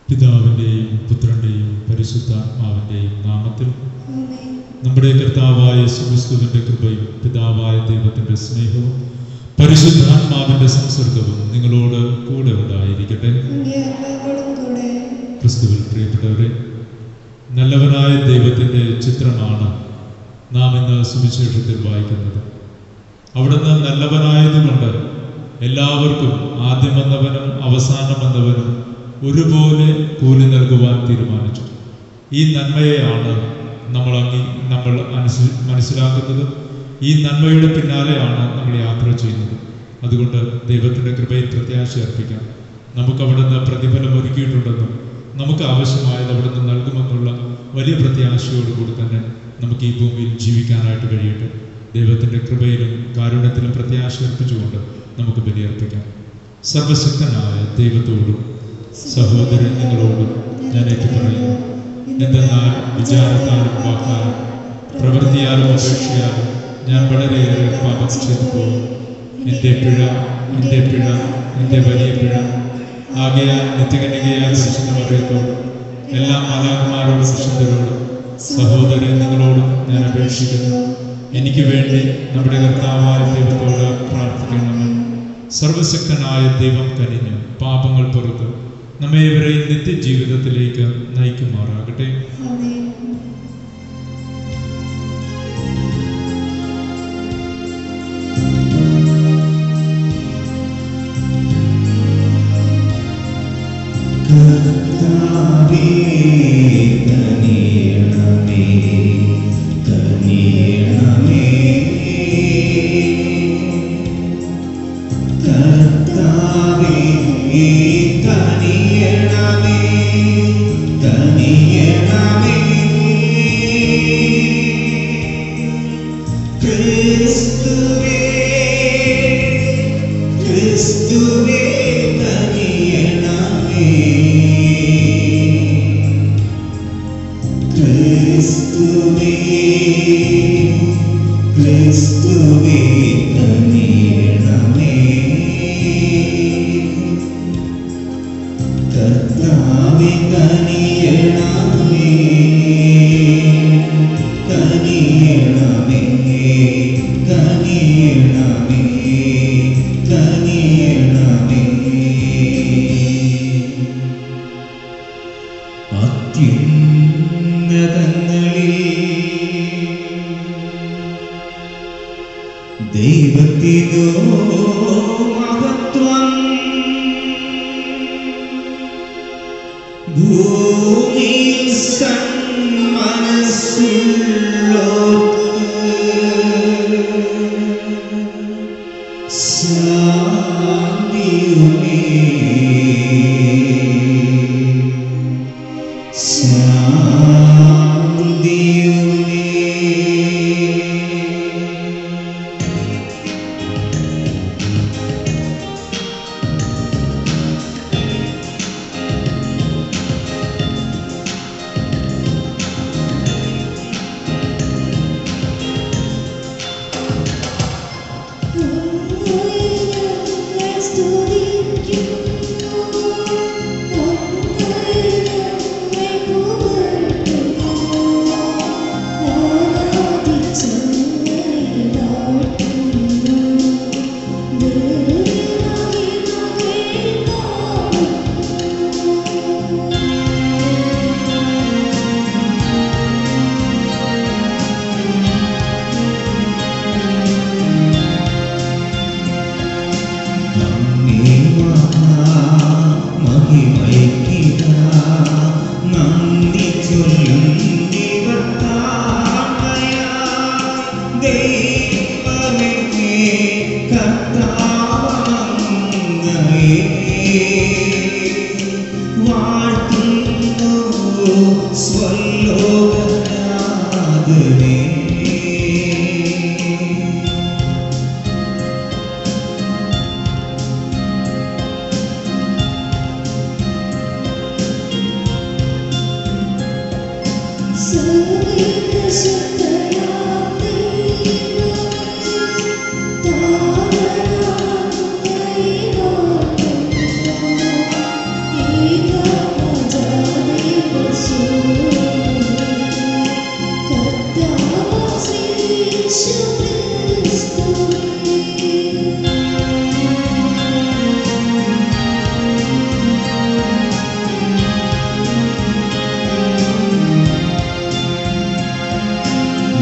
പിതാവിന്റെയും പുത്രന്റെയും പരിശുദ്ധാത്മാവിന്റെയും നാമത്തിൽ നമ്മുടെ കർത്താവായ യേശുക്രിസ്തുവിന്റെ കൃപയും പിതാവായ ദൈവത്തിന്റെ സ്നേഹവും പരിശുദ്ധാത്മാവിന്റെ സംസർഗവും നിങ്ങളോട് കൂടെ ഉണ്ടായിരിക്കട്ടെ. ക്രിസ്തുവിൽ പ്രിയപ്പെട്ടവരെ, നല്ലവനായ ദൈവത്തിന്റെ ചിത്രമാണ് നാം ഇന്ന് സുവിശേഷത്തിൽ വായിക്കുന്നത്. അവിടുന്ന് നല്ലവനായതുകൊണ്ട് എല്ലാവർക്കും ആദ്യം വന്നവനും അവസാനം വന്നവനും ഒരുപോലെ കൂലി നൽകുവാൻ തീരുമാനിച്ചു. ഈ നന്മയെയാണ് നമ്മൾ മനസ്സിലാക്കുന്നത്. ഈ നന്മയുടെ പിന്നാലെയാണ് നമ്മൾ യാത്ര ചെയ്യുന്നത്. അതുകൊണ്ട് ദൈവത്തിൻ്റെ കൃപയിൽ പ്രത്യാശ അർപ്പിക്കാം. നമുക്ക് അവിടുന്ന് പ്രതിഫലം ഒരുക്കിയിട്ടുണ്ടെന്നും നമുക്ക് ആവശ്യമായത് അവിടുന്ന് നൽകുമെന്നുള്ള വലിയ പ്രത്യാശയോടുകൂടി തന്നെ നമുക്ക് ഈ ഭൂമിയിൽ ജീവിക്കാനായിട്ട് കഴിയട്ടെ. ദൈവത്തിൻ്റെ കൃപയിലും കാരുണ്യത്തിലും പ്രത്യാശ അർപ്പിച്ചുകൊണ്ട് നമുക്ക് ബലിയർപ്പിക്കാം. സർവശക്തനായ ദൈവത്തോടും സഹോദരൻ നിങ്ങളോടും ഞാൻ ഏറ്റുപറയുന്നു. എന്തെന്നാൽ വിചാരത്താലും വാക്കാലും പ്രവൃത്തിയാലും അപേക്ഷയാലും ഞാൻ വളരെയേറെ പാപം ചെയ്തു പോകും. എൻ്റെ പിഴ, എൻ്റെ വലിയ പിഴ. ആകയാൽ നിത്യകന്യകയായ പരിശുദ്ധ മറിയത്തോടും എല്ലാ മാലാഖമാരോടും വിശുദ്ധരോടും സഹോദരൻ നിങ്ങളോടും ഞാൻ അപേക്ഷിക്കുന്നു. എനിക്ക് വേണ്ടി നമ്മുടെ കർത്താവായ ദൈവത്തോട് പ്രാർത്ഥിക്കണമെന്ന്. സർവശക്തനായ ദൈവം കനിഞ്ഞ് പാപങ്ങൾ പൊറുത്ത് നമ്മെ ഇവരെയും നിത്യജീവിതത്തിലേക്ക് നയിക്കുമാറാകട്ടെ.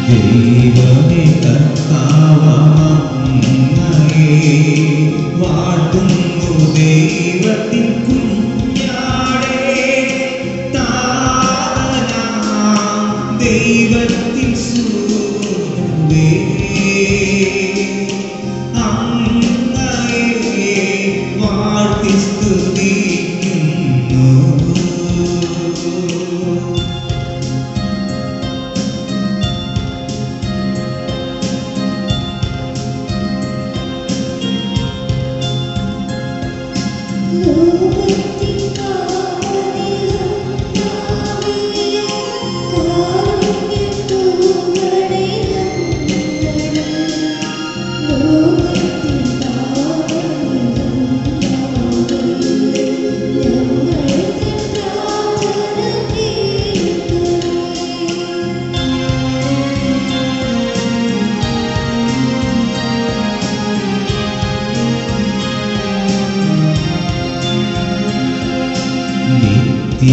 ദൈവമേ കർത്താവങ്ങയെ വാഴ്ത്തുന്നു ദൈവത്തിൻ കുഞ്ഞാടേ താതനാം ദൈവത്തിൻ സൂര്യനേ അങ്ങയെ വാഴ്ത്തി സ്തുതിക്കുന്നു.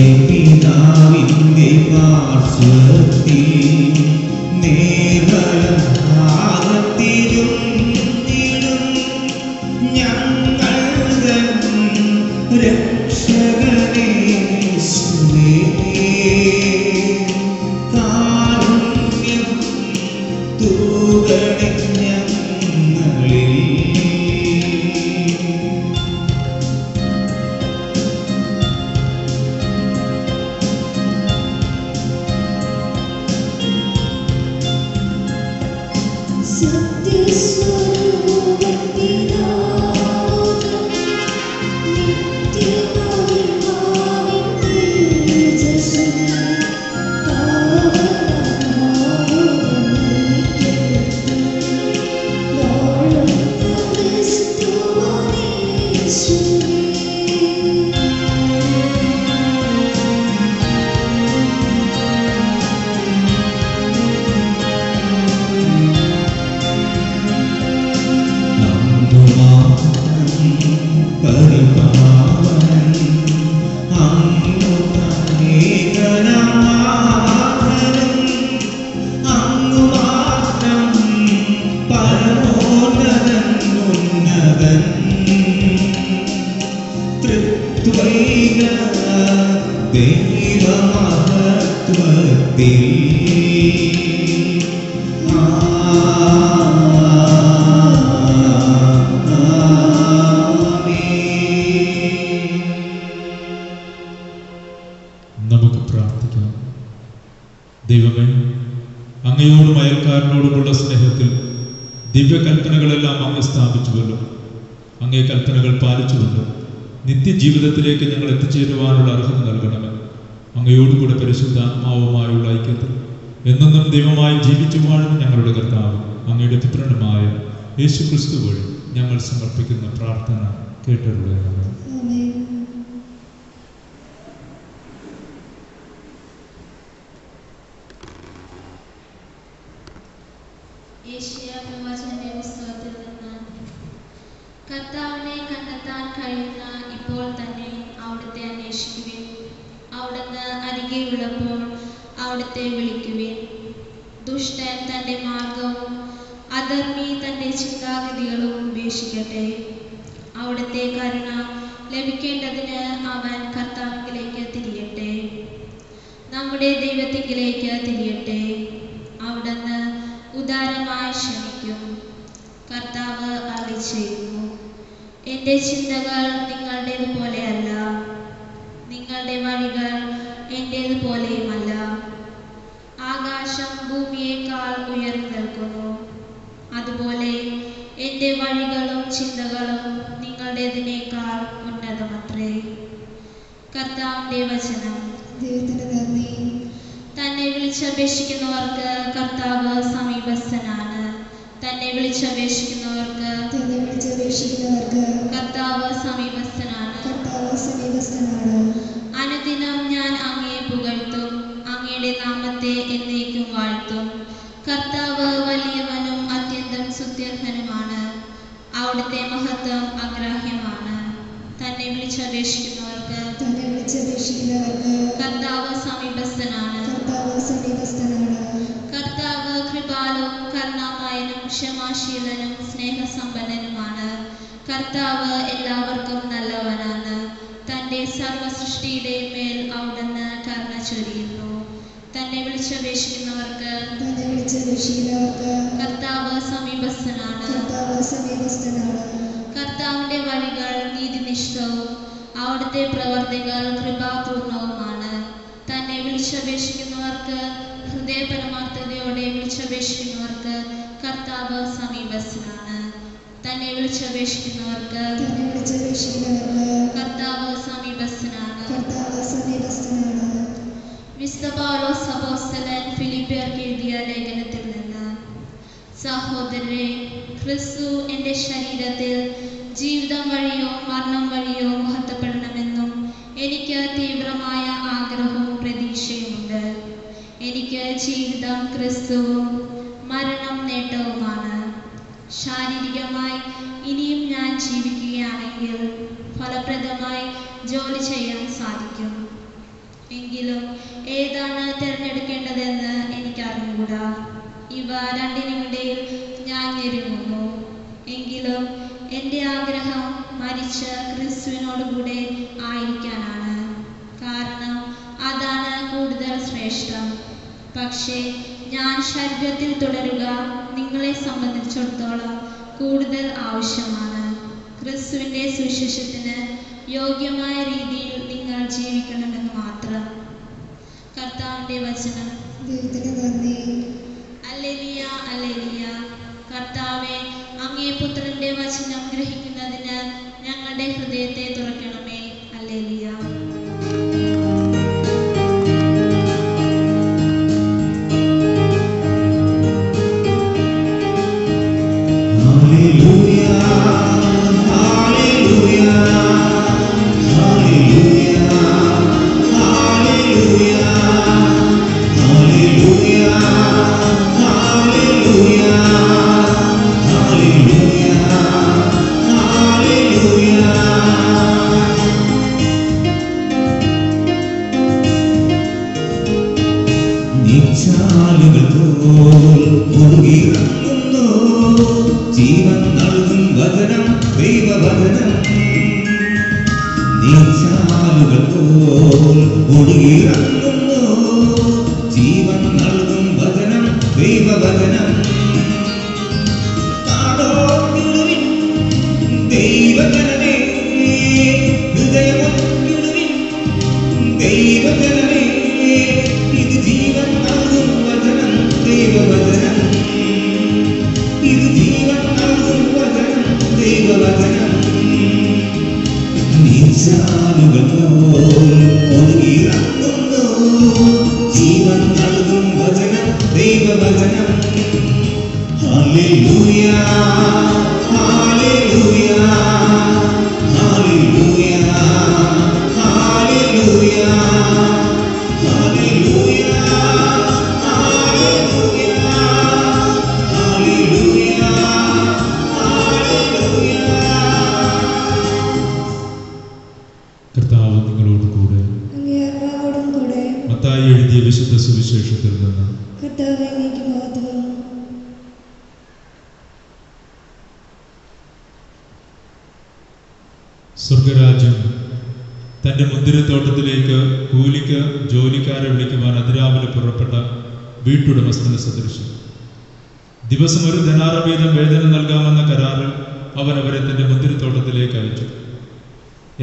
നിത്യപിതാവിന്റെ പാർശ്വത്തിൽ നേർവലം ഭാഗത്തിരുന്നിടും ഞങ്ങൾ രക്ഷകനേ യേശുവേ കാരുണ്യം തൂകണേ ഞങ്ങളിൽ. നമുക്ക് പ്രാർത്ഥിക്കാം. ദൈവമേ, അങ്ങയോടും അയൽക്കാരനോടുമുള്ള സ്നേഹത്തിൽ ദിവ്യകൽപ്പനകളെല്ലാം അങ്ങ് സ്ഥാപിച്ചുവല്ലോ. അങ്ങേ കൽപ്പനകൾ പാലിച്ചുകൊണ്ട് നിത്യജീവിതത്തിലേക്ക് ഞങ്ങൾ എത്തിച്ചേരുവാനുള്ള അർഹത നൽകണമേ. അങ്ങയോടുകൂടെ പരിശുദ്ധാത്മാവുമായുള്ള ഐക്യത്തിൽ എന്നെന്നും ദൈവമായി ജീവിച്ചു വാഴും ഞങ്ങളുടെ കർത്താവ് അങ്ങയുടെ പുത്രനുമായ യേശു ക്രിസ്തു വഴി ഞങ്ങൾ സമർപ്പിക്കുന്ന പ്രാർത്ഥന കേട്ടരുളേണമേ. യേശയ്യാപ്രവാചകന്റെ പുസ്തകത്തിൽ നിന്ന് കർത്താവിനെ കണ്ടെത്താൻ കഴിയുന്ന ഇപ്പോൾ തന്നെ അവിടുത്തെ അന്വേഷിക്കുവിൻ. അവിടുന്ന് അരികെയുള്ളപ്പോൾ അവിടുത്തെ വിളിക്കുവിൻ. ദുഷ്ടൻ തൻ്റെ മാർഗവും അധർമ്മി തൻ്റെ ചിന്താഗതികളും ഉപേക്ഷിക്കട്ടെ. അവിടുത്തെ കരുണ ലഭിക്കേണ്ടതിന് അവൻ കർത്താവിലേക്ക് തിരിയട്ടെ, നമ്മുടെ ദൈവത്തിലേക്ക് തിരിയട്ടെ. അവിടുന്ന് ഉദാരമായി ക്ഷമിക്കും. കർത്താവ് അരുളിച്ചെയ്യുന്നു, എൻ്റെ ചിന്തകൾ നിങ്ങളുടേതുപോലെയല്ല, നിങ്ങളുടെ വഴികൾ എൻ്റേതുപോലെയുമല്ല. ആകാശം ഭൂമിയേക്കാൾ ഉയർന്നു നിൽക്കുന്നു, അതുപോലെ എൻ്റെ വഴികളും ചിന്തകളും നിങ്ങളുടേതിനേക്കാൾ ഉന്നതമത്രേ. കർത്താവിൻ്റെ വചനം. ദൈവത്തിന് നന്ദി. തന്നെ വിളിച്ചപേക്ഷിക്കുന്നവർക്ക് കർത്താവ് സമീപസ്ഥനാണ്. തന്നെ വിളിച്ചപേക്ഷിക്കുന്നവർക്ക് കർത്താവ് സമീപസ്ഥനാണ്. അനുദിനം ഞാൻ അങ്ങയെ പുകഴ്ത്തും, അങ്ങയുടെ നാമത്തെ എന്നേക്കും വാഴ്ത്തും. കർത്താവ് വലിയവനും അവിടുത്തെ മഹത്വം അഗ്രാഹ്യമാണ്. തന്നെ വിളിച്ചപേക്ഷിക്കുന്നവർക്ക് കർത്താവ് സമീപസ്ഥനാണ്. കർത്താവ് കൃപാലും കരുണാമയനും ക്ഷമാശീലനും സ്നേഹസമ്പന്നനുമാണ്. കർത്താവ് എല്ലാവർക്കും നല്ലവനാണ്. തൻ്റെ സർവ്വസൃഷ്ടിയുടെ മേൽ അവിടുന്ന് കരുണ ചൊരിയുന്നു. തന്നെ വിളിച്ചപേക്ഷിക്കുന്നവർക്ക് കർത്താവ് സമീപസ്ഥനാണ്. കർത്താവിൻ്റെ വഴികൾ നീതിനിഷ്ഠവും അവിടുത്തെ പ്രവർത്തികൾ കൃപാപൂർണവുമാണ്. തന്നെ വിളിച്ചപേക്ഷിക്കുന്നവർക്ക് ഹൃദയപരമാർത്ഥതയോടെ വിളിച്ചപേക്ഷിക്കുന്നവർക്ക് കർത്താവ് സമീപസ്ഥനാണ്. തന്നെ വിളിച്ചപേക്ഷിക്കുന്നവർക്ക് കർത്താവ് സമീപസ്ഥനാണ്. വിശുദ്ധ പൗലോസ് അപ്പോസ്തലൻ ഫിലിപ്പിയർക്ക് എഴുതിയ ലേഖനത്തിൽ നിന്ന്: സഹോദരരെ, ക്രിസ്തു എൻ്റെ ശരീരത്തിൽ ജീവിതം വഴിയോ മരണം വഴിയോ മഹത്വപ്പെടണമെന്നും എനിക്ക് തീവ്രമായ ആഗ്രഹവും പ്രതീക്ഷയുമുണ്ട്. എനിക്ക് ജീവിതം ക്രിസ്തുവും മരണം നേട്ടവുമാണ്. ശാരീരികമായി ഇനിയും ഞാൻ ജീവിക്കുകയാണെങ്കിൽ ഫലപ്രദമായി ജോലി ചെയ്യാൻ സാധിക്കും. എങ്കിലും ഏതാണ് തിരഞ്ഞെടുക്കേണ്ടതെന്ന് എനിക്കറിഞ്ഞുകൂടാ. ഇവ രണ്ടിനുമിടയിൽ ഞാൻ ഞെരുങ്ങുന്നു. എങ്കിലും എൻ്റെ ആഗ്രഹം മരിച്ച് ക്രിസ്തുവിനോടുകൂടെ ആയിരിക്കാനാണ്. കാരണം അതാണ് കൂടുതൽ ശ്രേഷ്ഠം. പക്ഷേ ഞാൻ ശരീരത്തിൽ തുടരുക നിങ്ങളെ സംബന്ധിച്ചിടത്തോളം കൂടുതൽ ആവശ്യമാണ്. ക്രിസ്തുവിൻ്റെ സുവിശേഷത്തിന് യോഗ്യമായ രീതിയിൽ നിങ്ങൾ ജീവിക്കണമെന്ന് മാത്രം. കർത്താവിൻ്റെ വചനം. Hallelujah, hallelujah. കർത്താവേ, അങ്ങേ പുത്രന്റെ വചനം ഗ്രഹിക്കുന്നതിന് ഞങ്ങളുടെ ഹൃദയത്തെ തുറക്കണമേ. ഹല്ലേലൂയ. ജീവൻ നൽകും വചനം ദൈവവചനം. നീച്ചാലുകൾ പോൽ ഒഴുകിയിറങ്ങുന്നു. ജീവൻ നൽകും വചനം ദൈവവചനം. കാതോർത്തിടുവിൻ ദൈവജനമേ, ഹൃദയമൊരുക്കിടുവിൻ ദൈവജനമേ. ഇത് ജീവൻ നൽകും വചനം ദൈവവചനം. ഇത് ജീവൻ നൽകും വചനം ദൈവവചനം. നീച്ചാലുകൾ പോൽ ഒഴുകിയിറങ്ങുന്നു. ജീവൻ നൽകും വചനം ദൈവവചനം. Hallelujah, hallelujah, hallelujah, hallelujah, hallelujah, കർത്താവ് നിങ്ങളോട് കൂടെ. മത്തായി എഴുതിയ വിശുദ്ധ സുവിശേഷത്തിൽ നിന്ന്. സ്വർഗരാജ്യം തൻ്റെ മുന്തിരിത്തോട്ടത്തിലേക്ക് കൂലിക്ക് ജോലിക്കാരെ വിളിക്കുവാൻ അതിരാവിലെ പുറപ്പെട്ട വീട്ടുടമസ്ഥന് സദൃശം. ദിവസം ഒരു ധനാറ വീതം വേതനം നൽകാമെന്ന കരാറിൽ അവൻ അവരെ തൻ്റെ മുന്തിരിത്തോട്ടത്തിലേക്ക് അയച്ചു.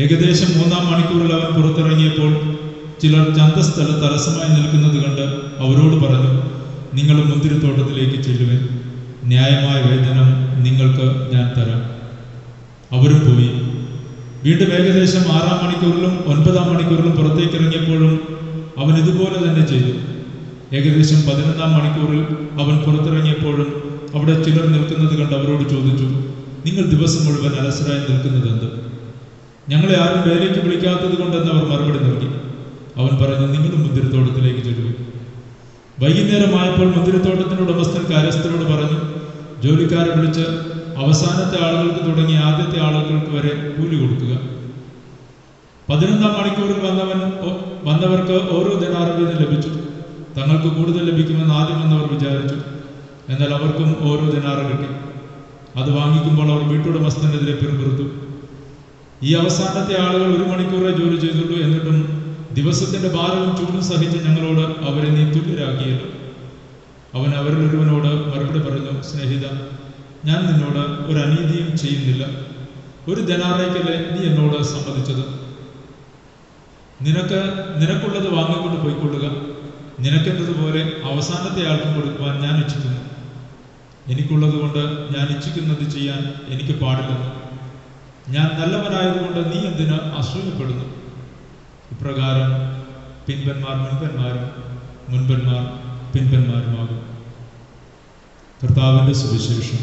ഏകദേശം 3-ാം മണിക്കൂറിൽ അവൻ പുറത്തിറങ്ങിയപ്പോൾ ചിലർ ചന്തസ്ഥലത്ത് തടസ്സമായി നിൽക്കുന്നത് കണ്ട് അവരോട് പറഞ്ഞു, നിങ്ങൾ മുന്തിരിത്തോട്ടത്തിലേക്ക് ചെല്ലുവിൻ, ന്യായമായ വേതനം നിങ്ങൾക്ക് ഞാൻ തരാം. അവരും പോയി. വീണ്ടും ഏകദേശം 6-ാം മണിക്കൂറിലും 9-ാം മണിക്കൂറിലും പുറത്തേക്ക് ഇറങ്ങിയപ്പോഴും അവൻ ഇതുപോലെ തന്നെ ചെയ്തു. ഏകദേശം 11-ാം മണിക്കൂറിൽ അവൻ പുറത്തിറങ്ങിയപ്പോഴും അവിടെ ചിലർ നിൽക്കുന്നത് കണ്ട് അവരോട് ചോദിച്ചു, നിങ്ങൾ ദിവസം മുഴുവൻ അലസരായി നിൽക്കുന്നത് എന്ത്? ഞങ്ങളെ ആരും വേലയ്ക്ക് വിളിക്കാത്തത് കൊണ്ടെന്ന് അവർ മറുപടി നൽകി. അവൻ പറഞ്ഞു, നിങ്ങളും മുന്തിരിത്തോട്ടത്തിലേക്ക് ചെല്ലുവിൻ. വൈകുന്നേരമായപ്പോൾ മുന്തിരിത്തോട്ടത്തിൻ്റെ ഉടമസ്ഥൻ കാര്യസ്ഥരോട് പറഞ്ഞു, ജോലിക്കാരെ വിളിച്ച് അവസാനത്തെ ആളുകൾക്ക് തുടങ്ങി ആദ്യത്തെ ആളുകൾക്ക് വരെ കൂലി കൊടുക്കുക. 11ാം മണിക്കൂറിൽ വന്നവർക്ക് ഓരോ ദിനാർ വീതം ലഭിച്ചു. തങ്ങൾക്ക് കൂടുതൽ ലഭിക്കുമെന്ന് ആദ്യം വന്നവർ വിചാരിച്ചു. എന്നാൽ അവർക്കും ഓരോ ദിനാർ കിട്ടി. അത് വാങ്ങിക്കുമ്പോൾ അവർ വീട്ടുടമസ്ഥനെതിരെ പിറുപിറുത്തു. ഈ അവസാനത്തെ ആളുകൾ 1 മണിക്കൂറേ ജോലി ചെയ്തുള്ളൂ, എന്നിട്ടും ദിവസത്തിന്റെ ഭാരവും ചൂടും സഹിച്ച് ഞങ്ങളോട് അവരെ നീ തുല്യരാക്കിയല്ലോ. അവൻ അവരിൽ ഒരുവനോട് മറുപടി പറഞ്ഞു, സ്നേഹിത, ഞാൻ നിന്നോട് ഒരു അനീതിയും ചെയ്യുന്നില്ല. 1 ദിനാറേക്കല്ലേ നീ എന്നോട് സമ്മതിച്ചത്? നിനക്കുള്ളത് വാങ്ങിക്കൊണ്ട് പോയിക്കൊള്ളുക. നിനക്കെന്നതുപോലെ അവസാനത്തെ ആൾക്കും കൊടുക്കുവാൻ ഞാൻ ഇച്ഛിക്കുന്നു. എനിക്കുള്ളത് കൊണ്ട് ഞാൻ ഇച്ഛിക്കുന്നത് ചെയ്യാൻ എനിക്ക് പാടില്ലെന്ന്. ഞാൻ നല്ലവനായതുകൊണ്ട് നീ എന്തിന് അസൂയപ്പെടുന്നു? ഇപ്രകാരം പിൻപന്മാർ മുൻപന്മാരും മുൻപന്മാർ പിൻപന്മാരുമാകും. കർത്താവിന്റെ സുവിശേഷം.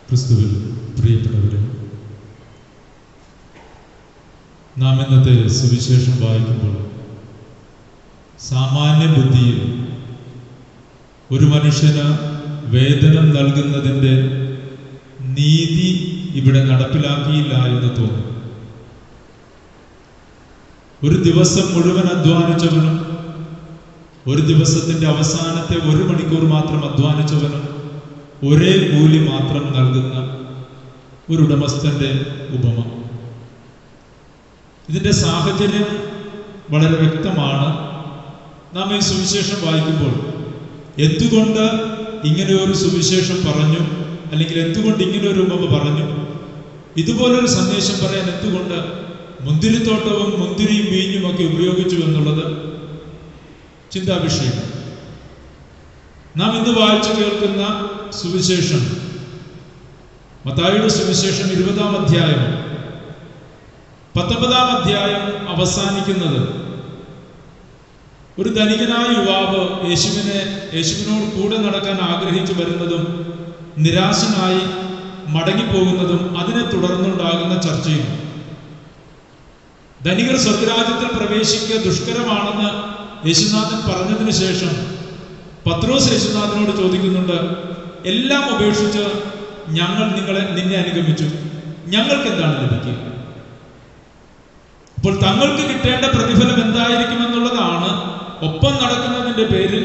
ക്രിസ്തുവിൽ പ്രിയപ്പെട്ടവരെ, നാം ഇന്നത്തെ സുവിശേഷം വായിക്കുമ്പോൾ സാമാന്യ ബുദ്ധിയിൽ ഒരു മനുഷ്യന് വേതനം നൽകുന്നതിൻ്റെ നീതി ഇവിടെ നടപ്പിലാക്കിയില്ല എന്ന് തോന്നും. ഒരു ദിവസം മുഴുവൻ അധ്വാനിച്ചവനും ഒരു ദിവസത്തിന്റെ അവസാനത്തെ 1 മണിക്കൂർ മാത്രം അധ്വാനിച്ചവനും ഒരേ കൂലി മാത്രം നൽകുന്ന ഒരു ഉടമസ്ഥന്റെ ഉപമ. ഇതിന്റെ സാഹചര്യം വളരെ വ്യക്തമാണ്. നാം ഈ സുവിശേഷം വായിക്കുമ്പോൾ എന്തുകൊണ്ട് ഇങ്ങനെ ഒരു സുവിശേഷം പറഞ്ഞു, അല്ലെങ്കിൽ എന്തുകൊണ്ട് ഇങ്ങനെ ഒരു ഉപമ പറഞ്ഞു, ഇതുപോലൊരു സന്ദേശം പറയാൻ എന്തുകൊണ്ട് മുന്തിരിത്തോട്ടവും മുന്തിരിയും വീഞ്ഞും ഒക്കെ ഉപയോഗിച്ചു എന്നുള്ളത് ചിന്താവിഷയം. നാം ഇന്ന് വായിച്ചു കേൾക്കുന്ന സുവിശേഷം മത്തായിയുടെ സുവിശേഷം 20-ാം അധ്യായം 19-ാം അധ്യായം അവസാനിക്കുന്നത് ഒരു ധനികനായ യുവാവ് യേശുവിനോട് കൂടെ നടക്കാൻ ആഗ്രഹിച്ചു വരുന്നതും നിരാശനായി മടങ്ങിപ്പോകുന്നതും അതിനെ തുടർന്നുണ്ടാകുന്ന ചർച്ചയും. ധനികർ സ്വർഗരാജ്യത്തിൽ പ്രവേശിക്കുക ദുഷ്കരമാണെന്ന് യേശുനാഥൻ പറഞ്ഞതിന് ശേഷം പത്രോസ് യേശുനാഥനോട് ചോദിക്കുന്നുണ്ട്, എല്ലാം ഉപേക്ഷിച്ച് ഞങ്ങൾ നിന്നെ അനുഗമിച്ചു, ഞങ്ങൾക്ക് എന്താണ് ലഭിക്കുക? അപ്പോൾ തങ്ങൾക്ക് കിട്ടേണ്ട പ്രതിഫലം എന്തായിരിക്കുമെന്നുള്ളതാണ് ഒപ്പം നടക്കുന്നതിന്റെ പേരിൽ,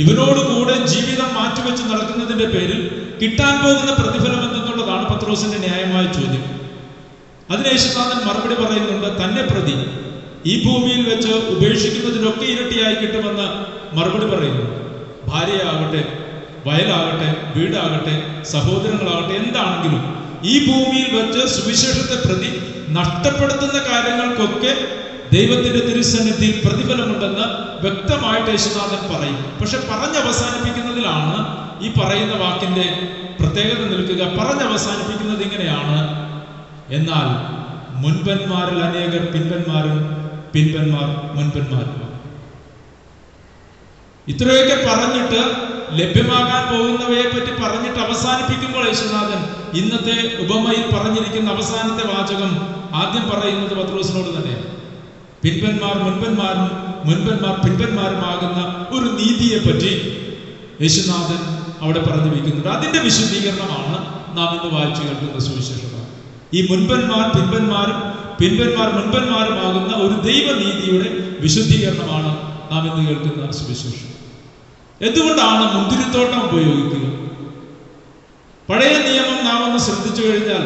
ഇവനോട് കൂടെ ജീവിതം മാറ്റിവെച്ച് നടക്കുന്നതിന്റെ പേരിൽ കിട്ടാൻ പോകുന്ന പ്രതിഫലം എന്തെന്നുള്ളതാണ് പത്രോസിന്റെ ന്യായമായ ചോദ്യം. അതിന് യേശുനാഥൻ മറുപടി പറയുന്നുണ്ട്, തന്നെ പ്രതി ഈ ഭൂമിയിൽ വെച്ച് ഉപേക്ഷിക്കുന്നതിനൊക്കെ ഇരട്ടിയായി കിട്ടുമെന്ന് മറുപടി പറയുന്നു. ഭാര്യയാകട്ടെ, വയലാകട്ടെ, വീടാകട്ടെ, സഹോദരങ്ങളാകട്ടെ, എന്താണെങ്കിലും ഈ ഭൂമിയിൽ വെച്ച് സുവിശേഷത്തെ പ്രതി നഷ്ടപ്പെടുത്തുന്ന കാര്യങ്ങൾക്കൊക്കെ ദൈവത്തിന്റെ തിരുസന്നിധിയിൽ പ്രതിഫലമുണ്ടെന്ന് വ്യക്തമായിട്ട് യേശുനാഥൻ പറയും. പക്ഷെ പറഞ്ഞവസാനിപ്പിക്കുന്നതിലാണ് ഈ പറയുന്ന വാക്കിന്റെ പ്രത്യേകത നിൽക്കുക. പറഞ്ഞവസാനിപ്പിക്കുന്നത് ഇങ്ങനെയാണ്, എന്നാൽ മുൻപന്മാരിൽ അനേകർ പിൻപന്മാരും പിൻപന്മാർ മുൻപന്മാരും. ഇത്രയൊക്കെ പറഞ്ഞിട്ട് ലഭ്യമാകാൻ പോകുന്നവയെ പറ്റി പറഞ്ഞിട്ട് അവസാനിപ്പിക്കുമ്പോൾ യേശുനാഥൻ ഇന്നത്തെ ഉപമയിൽ പറഞ്ഞിരിക്കുന്ന അവസാനത്തെ വാചകം ആദ്യം പറയുന്നത് പത്രോസിനോട് തന്നെയാണ്. പിൻപന്മാർ മുൻപന്മാരും മുൻപന്മാർ പിൻപന്മാരുമാകുന്ന ഒരു നീതിയെ പറ്റി യേശുനാഥൻ അവിടെ പറഞ്ഞു വയ്ക്കുന്നുണ്ട്. അതിന്റെ വിശദീകരണമാണ് നാം ഇന്ന് വായിച്ചു കേൾക്കുന്ന സുവിശേഷം. ഈ മുൻപന്മാർ പിൻപന്മാരും പിൻപന്മാർ മുൻപന്മാരുമാകുന്ന ഒരു ദൈവനീതിയുടെ വിശുദ്ധീകരണമാണ് നാം ഇന്ന് കേൾക്കുന്ന സുവിശേഷം. എന്തുകൊണ്ടാണ് മുന്തിരിത്തോട്ടം ഉപയോഗിക്കുക? പഴയ നിയമം നാം ഒന്ന് ശ്രദ്ധിച്ചു കഴിഞ്ഞാൽ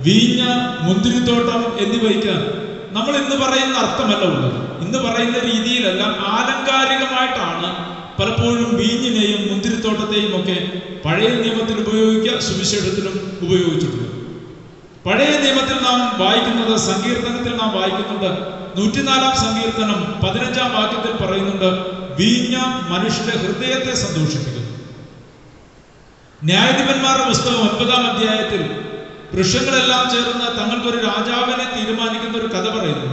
വീഞ്ഞ, മുന്തിരിത്തോട്ടം എന്നിവയ്ക്ക് നമ്മൾ ഇന്ന് പറയുന്ന അർത്ഥമല്ല ഉള്ളത്. ഇന്ന് പറയുന്ന രീതിയിലല്ല, ആലങ്കാരികമായിട്ടാണ് പലപ്പോഴും വീഞ്ഞിനെയും മുന്തിരിത്തോട്ടത്തെയും ഒക്കെ പഴയ നിയമത്തിൽ ഉപയോഗിക്കുക, സുവിശേഷത്തിലും ഉപയോഗിച്ചിട്ടുണ്ട്. പഴയ നിയമത്തിൽ നാം വായിക്കുന്നത്, സങ്കീർത്തനത്തിൽ നാം വായിക്കുന്നുണ്ട്, 104-ാം സങ്കീർത്തനം 15-ാം വാക്യത്തിൽ പറയുന്നുണ്ട്, വീഞ്ഞ മനുഷ്യന്റെ ഹൃദയത്തെ സന്തോഷിപ്പിക്കുന്നു. ന്യായാധിപന്മാരുടെ പുസ്തകം 9-ാം അധ്യായത്തിൽ വൃക്ഷങ്ങളെല്ലാം ചേർന്ന് തങ്ങൾക്കൊരു രാജാവിനെ തീരുമാനിക്കുന്ന ഒരു കഥ പറയുന്നു.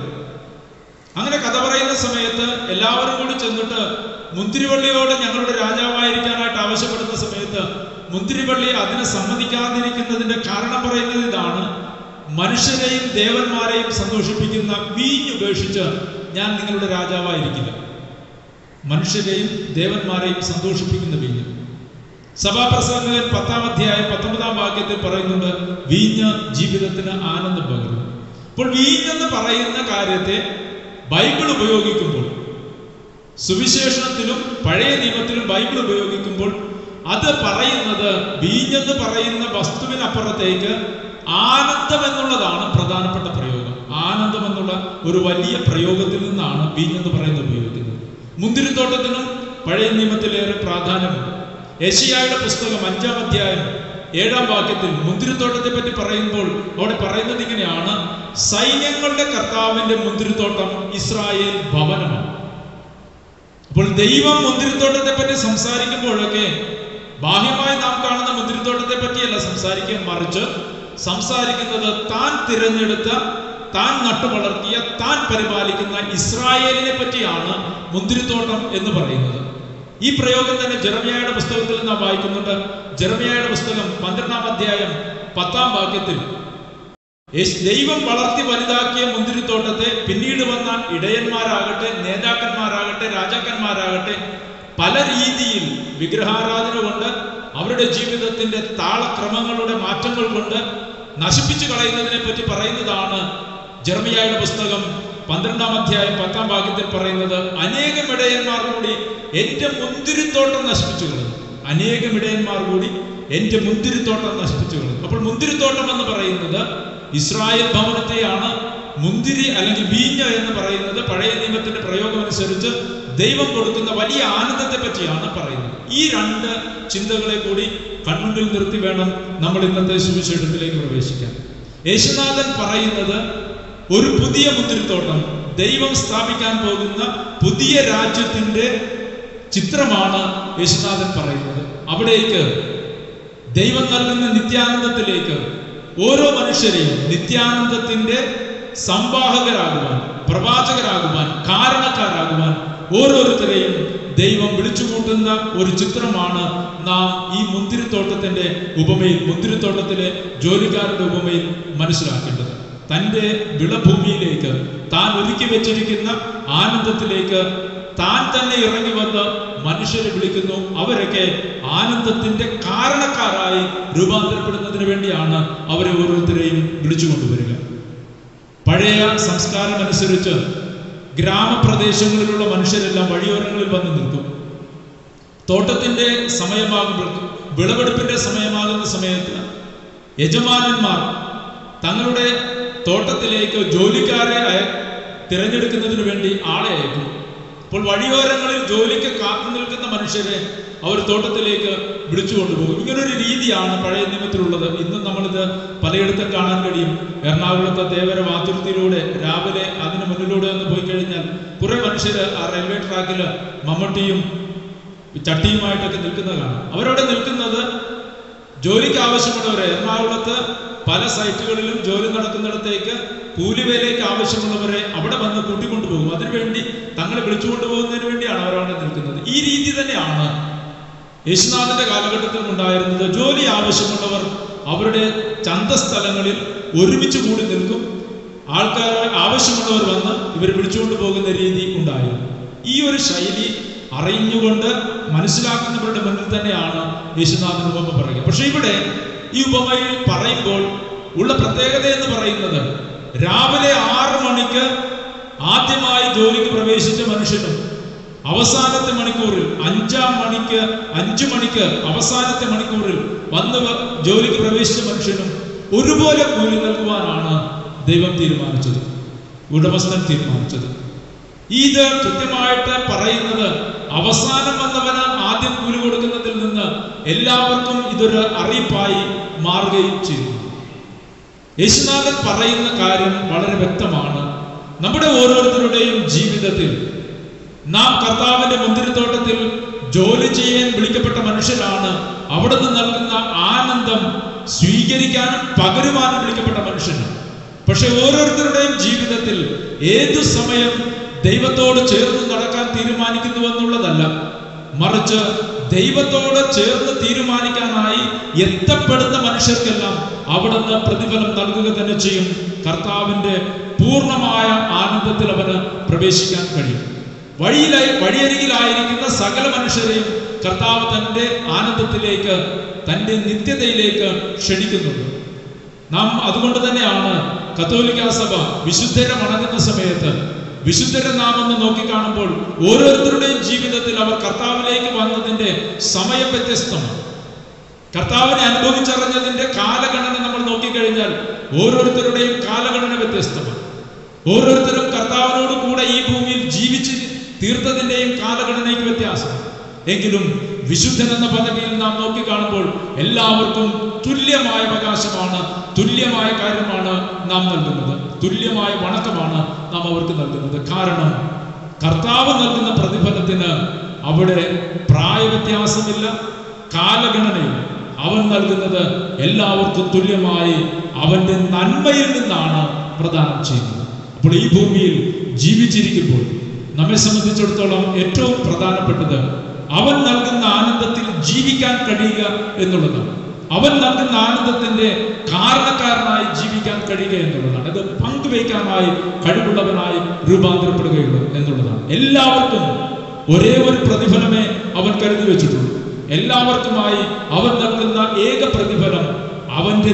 അങ്ങനെ കഥ പറയുന്ന സമയത്ത് എല്ലാവരും കൂടി ചെന്നിട്ട് മുന്തിരിവള്ളിയോട് ഞങ്ങളുടെ രാജാവായിരിക്കാനായിട്ട് ആവശ്യപ്പെടുന്ന സമയത്ത് മുന്തിരിവള്ളി അതിനെ സമ്മതിക്കാതിരിക്കുന്നതിന്റെ കാരണം പറയുന്നത് ഇതാണ്, മനുഷ്യരെയും ദേവന്മാരെയും സന്തോഷിപ്പിക്കുന്ന വീഞ്ഞ് ഉപേക്ഷിച്ച് ഞാൻ നിങ്ങളുടെ രാജാവായിരിക്കില്ല. മനുഷ്യരെയും ദേവന്മാരെയും സന്തോഷിപ്പിക്കുന്ന വീഞ്ഞ്. സഭാപ്രസംഗകൻ 10-ാം അധ്യായം 19-ാം വാക്യത്തിൽ പറയുന്നുണ്ട്, വീഞ്ഞ് ജീവിതത്തിന് ആനന്ദം പകരുന്നു. അപ്പോൾ വീഞ്ഞെന്ന് പറയുന്ന കാര്യത്തെ ബൈബിൾ ഉപയോഗിക്കുമ്പോൾ, സുവിശേഷത്തിലും പഴയ നിയമത്തിലും ബൈബിൾ ഉപയോഗിക്കുമ്പോൾ അത് പറയുന്നത് വീഞ്ഞെന്ന് പറയുന്ന വസ്തുവിനപ്പുറത്തേക്ക് ആനന്ദം എന്നുള്ളതാണ് പ്രധാനപ്പെട്ട പ്രയോഗം. ആനന്ദം എന്നുള്ള ഒരു വലിയ പ്രയോഗത്തിൽ നിന്നാണ് വീഞ്ഞെന്ന് പറയുന്നത് ഉപയോഗിക്കുന്നത്. മുന്തിരിത്തോട്ടത്തിനും പഴയ നിയമത്തിലേറെ പ്രാധാന്യമുണ്ട്. യെശയ്യായുടെ പുസ്തകം 5-ാം അധ്യായം 7-ാം വാക്യത്തിൽ മുന്തിരിത്തോട്ടത്തെ പറ്റി പറയുമ്പോൾ അവിടെ പറയുന്നത് ഇങ്ങനെയാണ്: സൈന്യങ്ങളുടെ കർത്താവിന്റെ മുന്തിരിത്തോട്ടം ഇസ്രായേൽ ഭവനമാണ്. അപ്പോൾ ദൈവം മുന്തിരിത്തോട്ടത്തെ പറ്റി സംസാരിക്കുമ്പോഴൊക്കെ ബാഹ്യമായി നാം കാണുന്ന മുന്തിരിത്തോട്ടത്തെ പറ്റിയല്ല സംസാരിക്കുക, മറിച്ച് സംസാരിക്കുന്നത് താൻ തിരഞ്ഞെടുത്ത, താൻ നട്ടുവളർത്തിയ, താൻ പരിപാലിക്കുന്ന ഇസ്രായേലിനെ പറ്റിയാണ് മുന്തിരിത്തോട്ടം എന്ന് പറയുന്നത്. ഈ പ്രയോഗം തന്നെ ജെറമ്യായുടെ പുസ്തകത്തിൽ നാം വായിക്കുന്നുണ്ട്. ജെറമ്യായുടെ പുസ്തകം 12-ാം അധ്യായം 10-ാം വാക്യത്തിൽ ദൈവം വളർത്തി വലുതാക്കിയ മുന്തിരിത്തോട്ടത്തെ പിന്നീട് വന്ന ഇടയന്മാരാകട്ടെ, നേതാക്കന്മാരാകട്ടെ, രാജാക്കന്മാരാകട്ടെ പല രീതിയിൽ വിഗ്രഹാരാധന കൊണ്ട്, അവരുടെ ജീവിതത്തിന്റെ താളക്രമങ്ങളുടെ മാറ്റങ്ങൾ കൊണ്ട് നശിപ്പിച്ചു കളയുന്നതിനെ പറ്റി പറയുന്നതാണ് ജെറമ്യായുടെ പുസ്തകം 12-ാം അധ്യായം 10-ാം വാക്യത്തിൽ പറയുന്നത്. അനേകം ഇടയന്മാർ കൂടി എന്റെ മുന്തിരിത്തോട്ടം നശിപ്പിച്ചു കളഞ്ഞു. അനേകം ഇടയന്മാർ കൂടി എന്റെ മുന്തിരിത്തോട്ടം നശിപ്പിച്ചു കളഞ്ഞു. അപ്പോൾ മുന്തിരിത്തോട്ടം എന്ന് പറയുന്നത് ഇസ്രായേൽ ഭവനത്തെയാണ്. മുന്തിരി അല്ലെങ്കിൽ വീഞ്ഞ് എന്ന് പറയുന്നത് പഴയ നിയമത്തിന്റെ പ്രയോഗം അനുസരിച്ച് ദൈവം കൊടുക്കുന്ന വലിയ ആനന്ദത്തെ പറ്റിയാണ് പറയുന്നത്. ഈ രണ്ട് ചിന്തകളെ കൂടി കൺമുന്നിൽ നിർത്തി വേണം നമ്മൾ ഇന്നത്തെ സുവിശേഷത്തിലേക്ക് പ്രവേശിക്കാൻ. യേശുനാഥൻ പറയുന്നത് ഒരു പുതിയ മുന്തിരിത്തോട്ടം, ദൈവം സ്ഥാപിക്കാൻ പോകുന്ന പുതിയ രാജ്യത്തിന്റെ ചിത്രമാണ് യേശുനാഥൻ പറയുന്നത്. അവിടേക്ക് ദൈവം നൽകുന്ന നിത്യാനന്ദത്തിലേക്ക് ഓരോ മനുഷ്യരെയും നിത്യാനന്ദത്തിന്റെ സംവാഹകരാകുവാൻ, പ്രവാചകരാകുവാൻ, കാരണക്കാരാകുവാൻ ഓരോരുത്തരെയും ദൈവം വിളിച്ചുകൂട്ടുന്ന ഒരു ചിത്രമാണ് നാം ഈ മുന്തിരിത്തോട്ടത്തിന്റെ ഉപമയിൽ, മുന്തിരിത്തോട്ടത്തിലെ ജോലിക്കാരുടെ ഉപമയിൽ മനസ്സിലാക്കേണ്ടത്. തൻ്റെ വിളഭൂമിയിലേക്ക്, താൻ ഒരുക്കി വെച്ചിരിക്കുന്ന ആനന്ദത്തിലേക്ക് താൻ തന്നെ ഇറങ്ങി വന്ന് മനുഷ്യരെ വിളിക്കുന്നു. അവരൊക്കെ ആനന്ദത്തിന്റെ കാരണക്കാരായി രൂപാന്തരപ്പെടുന്നതിന് വേണ്ടിയാണ് അവരെ ഓരോരുത്തരെയും വിളിച്ചു കൊണ്ടുവരിക. പഴയ സംസ്കാരം അനുസരിച്ച് ഗ്രാമപ്രദേശങ്ങളിലുള്ള മനുഷ്യരെല്ലാം വഴിയോരങ്ങളിൽ വന്ന് നിൽക്കും. തോട്ടത്തിന്റെ സമയമാകുമ്പോൾ, വിളവെടുപ്പിന്റെ സമയമാകുന്ന സമയത്ത് യജമാനന്മാർ തങ്ങളുടെ തോട്ടത്തിലേക്ക് ജോലിക്കാരെ തിരഞ്ഞെടുക്കുന്നതിന് വേണ്ടി ആളെ അയക്കും. അപ്പോൾ വഴിയോരങ്ങളിൽ ജോലിക്ക് കാത്തു നിൽക്കുന്ന മനുഷ്യരെ അവർ തോട്ടത്തിലേക്ക് വിളിച്ചു കൊണ്ടുപോകും. ഇങ്ങനൊരു രീതിയാണ് പഴയ നിയമത്തിലുള്ളത്. ഇന്നും നമ്മളിത് പലയിടത്തും കാണാൻ കഴിയും. എറണാകുളത്തെ ദേവര വാതുർത്തിയിലൂടെ രാവിലെ അതിന് മുന്നിലൂടെ ഒന്ന് പോയി കഴിഞ്ഞാൽ കുറെ മനുഷ്യര് ആ റെയിൽവേ ട്രാക്കിൽ മമ്മട്ടിയും ചട്ടിയുമായിട്ടൊക്കെ നിൽക്കുന്നത് കാണാം. അവരവിടെ നിൽക്കുന്നത് ജോലിക്ക് ആവശ്യമുള്ളവരെ, എറണാകുളത്ത് പല സൈറ്റുകളിലും ജോലി നടക്കുന്നിടത്തേക്ക് കൂലിവേലയ്ക്ക് ആവശ്യമുള്ളവരെ അവിടെ വന്ന് കൂട്ടിക്കൊണ്ടുപോകും. അതിനുവേണ്ടി തങ്ങളെ വിളിച്ചുകൊണ്ടുപോകുന്നതിന് വേണ്ടിയാണ് അവരവിടെ നിൽക്കുന്നത്. ഈ രീതി തന്നെയാണ് യേശുനാഥന്റെ കാലഘട്ടത്തിൽ ഉണ്ടായിരുന്നത്. ജോലി ആവശ്യമുള്ളവർ അവരുടെ ചന്തസ്ഥലങ്ങളിൽ ഒരുമിച്ച് കൂടി നിൽക്കും. ആൾക്കാർ ആവശ്യമുള്ളവർ വന്ന് ഇവർ വിളിച്ചുകൊണ്ട് പോകുന്ന രീതി ഉണ്ടായിരുന്നു. ഈ ഒരു ശൈലി അറിഞ്ഞുകൊണ്ട് മനസ്സിലാക്കുന്നവരുടെ മുന്നിൽ തന്നെയാണ് യേശുനാഥൻ ഉപമ പറയുക. പക്ഷെ ഇവിടെ ഈ ഉപമയിൽ പറയുമ്പോൾ ഉള്ള പ്രത്യേകത എന്ന് പറയുന്നത്, രാവിലെ 6 മണിക്ക് ആദ്യമായി ജോലിക്ക് പ്രവേശിച്ച മനുഷ്യനും അവസാനത്തെ മണിക്കൂറിൽ 5 മണിക്ക് അവസാനത്തെ മണിക്കൂറിൽ വന്ന് ജോലിക്ക് പ്രവേശിച്ച മനുഷ്യനും ഒരുപോലെ കൂലി നൽകുവാനാണ് ദൈവം തീരുമാനിച്ചത്, ഉടമസ്ഥൻ തീരുമാനിച്ചത്. ഇത് കൃത്യമായിട്ട് പറയുന്നത് അവസാനം വന്നവന് ആദ്യം കൂലി കൊടുക്കുന്നതിൽ നിന്ന് എല്ലാവർക്കും ഇതൊരു അറിയിപ്പായി മാറുകയും ചെയ്തു. യേശുനാഥൻ പറയുന്ന കാര്യം വളരെ വ്യക്തമാണ്. നമ്മുടെ ഓരോരുത്തരുടെയും ജീവിതത്തിൽ നാം കർത്താവിന്റെ മുന്തിരിത്തോട്ടത്തിൽ ജോലി ചെയ്യാൻ വിളിക്കപ്പെട്ട മനുഷ്യരാണ്. അവിടെ നിന്ന് നൽകുന്ന ആനന്ദം സ്വീകരിക്കാനും പകരുവാനും വിളിക്കപ്പെട്ട മനുഷ്യനാണ്. പക്ഷെ ഓരോരുത്തരുടെയും ജീവിതത്തിൽ ഏതു സമയം ദൈവത്തോട് ചേർന്ന് നടക്കാൻ തീരുമാനിക്കുന്നു എന്നുള്ളതല്ല, മറിച്ച് ദൈവത്തോട് ചേർന്ന് തീരുമാനിക്കാനായി എത്തപ്പെടുന്ന മനുഷ്യർക്കെല്ലാം അവിടുന്ന് പ്രതിഫലം നൽകുക തന്നെ ചെയ്യും. കർത്താവിന്റെ പൂർണ്ണമായ ആനന്ദത്തിൽ അവന് പ്രവേശിക്കാൻ കഴിയും. വഴിയരികിലായിരിക്കുന്ന സകല മനുഷ്യരെയും കർത്താവ് തന്റെ ആനന്ദത്തിലേക്ക്, തന്റെ നിത്യതയിലേക്ക് ക്ഷണിക്കുന്നുണ്ട്. നാം അതുകൊണ്ട് തന്നെയാണ് കത്തോലിക്കാ സഭ വിശുദ്ധരെ വണങ്ങുന്ന സമയത്ത് വിശുദ്ധരെ നാം ഒന്ന് നോക്കിക്കാണുമ്പോൾ ഓരോരുത്തരുടെയും ജീവിതത്തിൽ അവർ കർത്താവിലേക്ക് വന്നതിന്റെ സമയം വ്യത്യസ്തമാണ്. കർത്താവിനെ അനുഭവിച്ചറിഞ്ഞതിന്റെ കാലഗണന നമ്മൾ നോക്കിക്കഴിഞ്ഞാൽ ഓരോരുത്തരുടെയും കാലഗണന വ്യത്യസ്തമാണ്. ഓരോരുത്തരും കർത്താവിനോട് കൂടെ ഈ ഭൂമിയിൽ ജീവിച്ച് തീർത്തതിന്റെയും കാലഗണനയ്ക്ക് വ്യത്യാസമാണ്. എങ്കിലും വിശുദ്ധൻ എന്ന പദവിയിൽ നാം നോക്കിക്കാണുമ്പോൾ എല്ലാവർക്കും തുല്യമായ അവകാശമാണ്, തുല്യമായ കാര്യമാണ് നാം നൽകുന്നത്, തുല്യമായ വണക്കമാണ് നാം അവർക്ക് നൽകുന്നത്. കാരണം കർത്താവ് നൽകുന്ന പ്രതിഫലത്തിന് അവിടെ പ്രായവ്യത്യാസമില്ല, കാലഗണനയില്ല. അവൻ നൽകുന്നത് എല്ലാവർക്കും തുല്യമായി അവന്റെ നന്മയിൽ നിന്നാണ് പ്രദാനം ചെയ്യുന്നത്. അപ്പോൾ ഈ ഭൂമിയിൽ ജീവിച്ചിരിക്കുമ്പോൾ നമ്മെ സംബന്ധിച്ചിടത്തോളം ഏറ്റവും പ്രധാനപ്പെട്ടത് അവൻ നൽകുന്ന ആനന്ദത്തിൽ ജീവിക്കാൻ കഴിയുക എന്നുള്ളതാണ്. അവൻ നൽകുന്ന ആനന്ദത്തിന്റെ കാരണക്കാരനായി ജീവിക്കാൻ കഴിയുക എന്നുള്ളതാണ്. ഇത് പങ്കുവയ്ക്കാനായി കഴിവുള്ളവനായി രൂപാന്തരപ്പെടുകയുള്ളൂ എന്നുള്ളതാണ്. എല്ലാവർക്കും ഒരേ ഒരു പ്രതിഫലമേ അവൻ കരുതി വെച്ചിട്ടുള്ളൂ. എല്ലാവർക്കുമായി അവൻ നൽകുന്ന ഏക പ്രതിഫലം അവന്റെ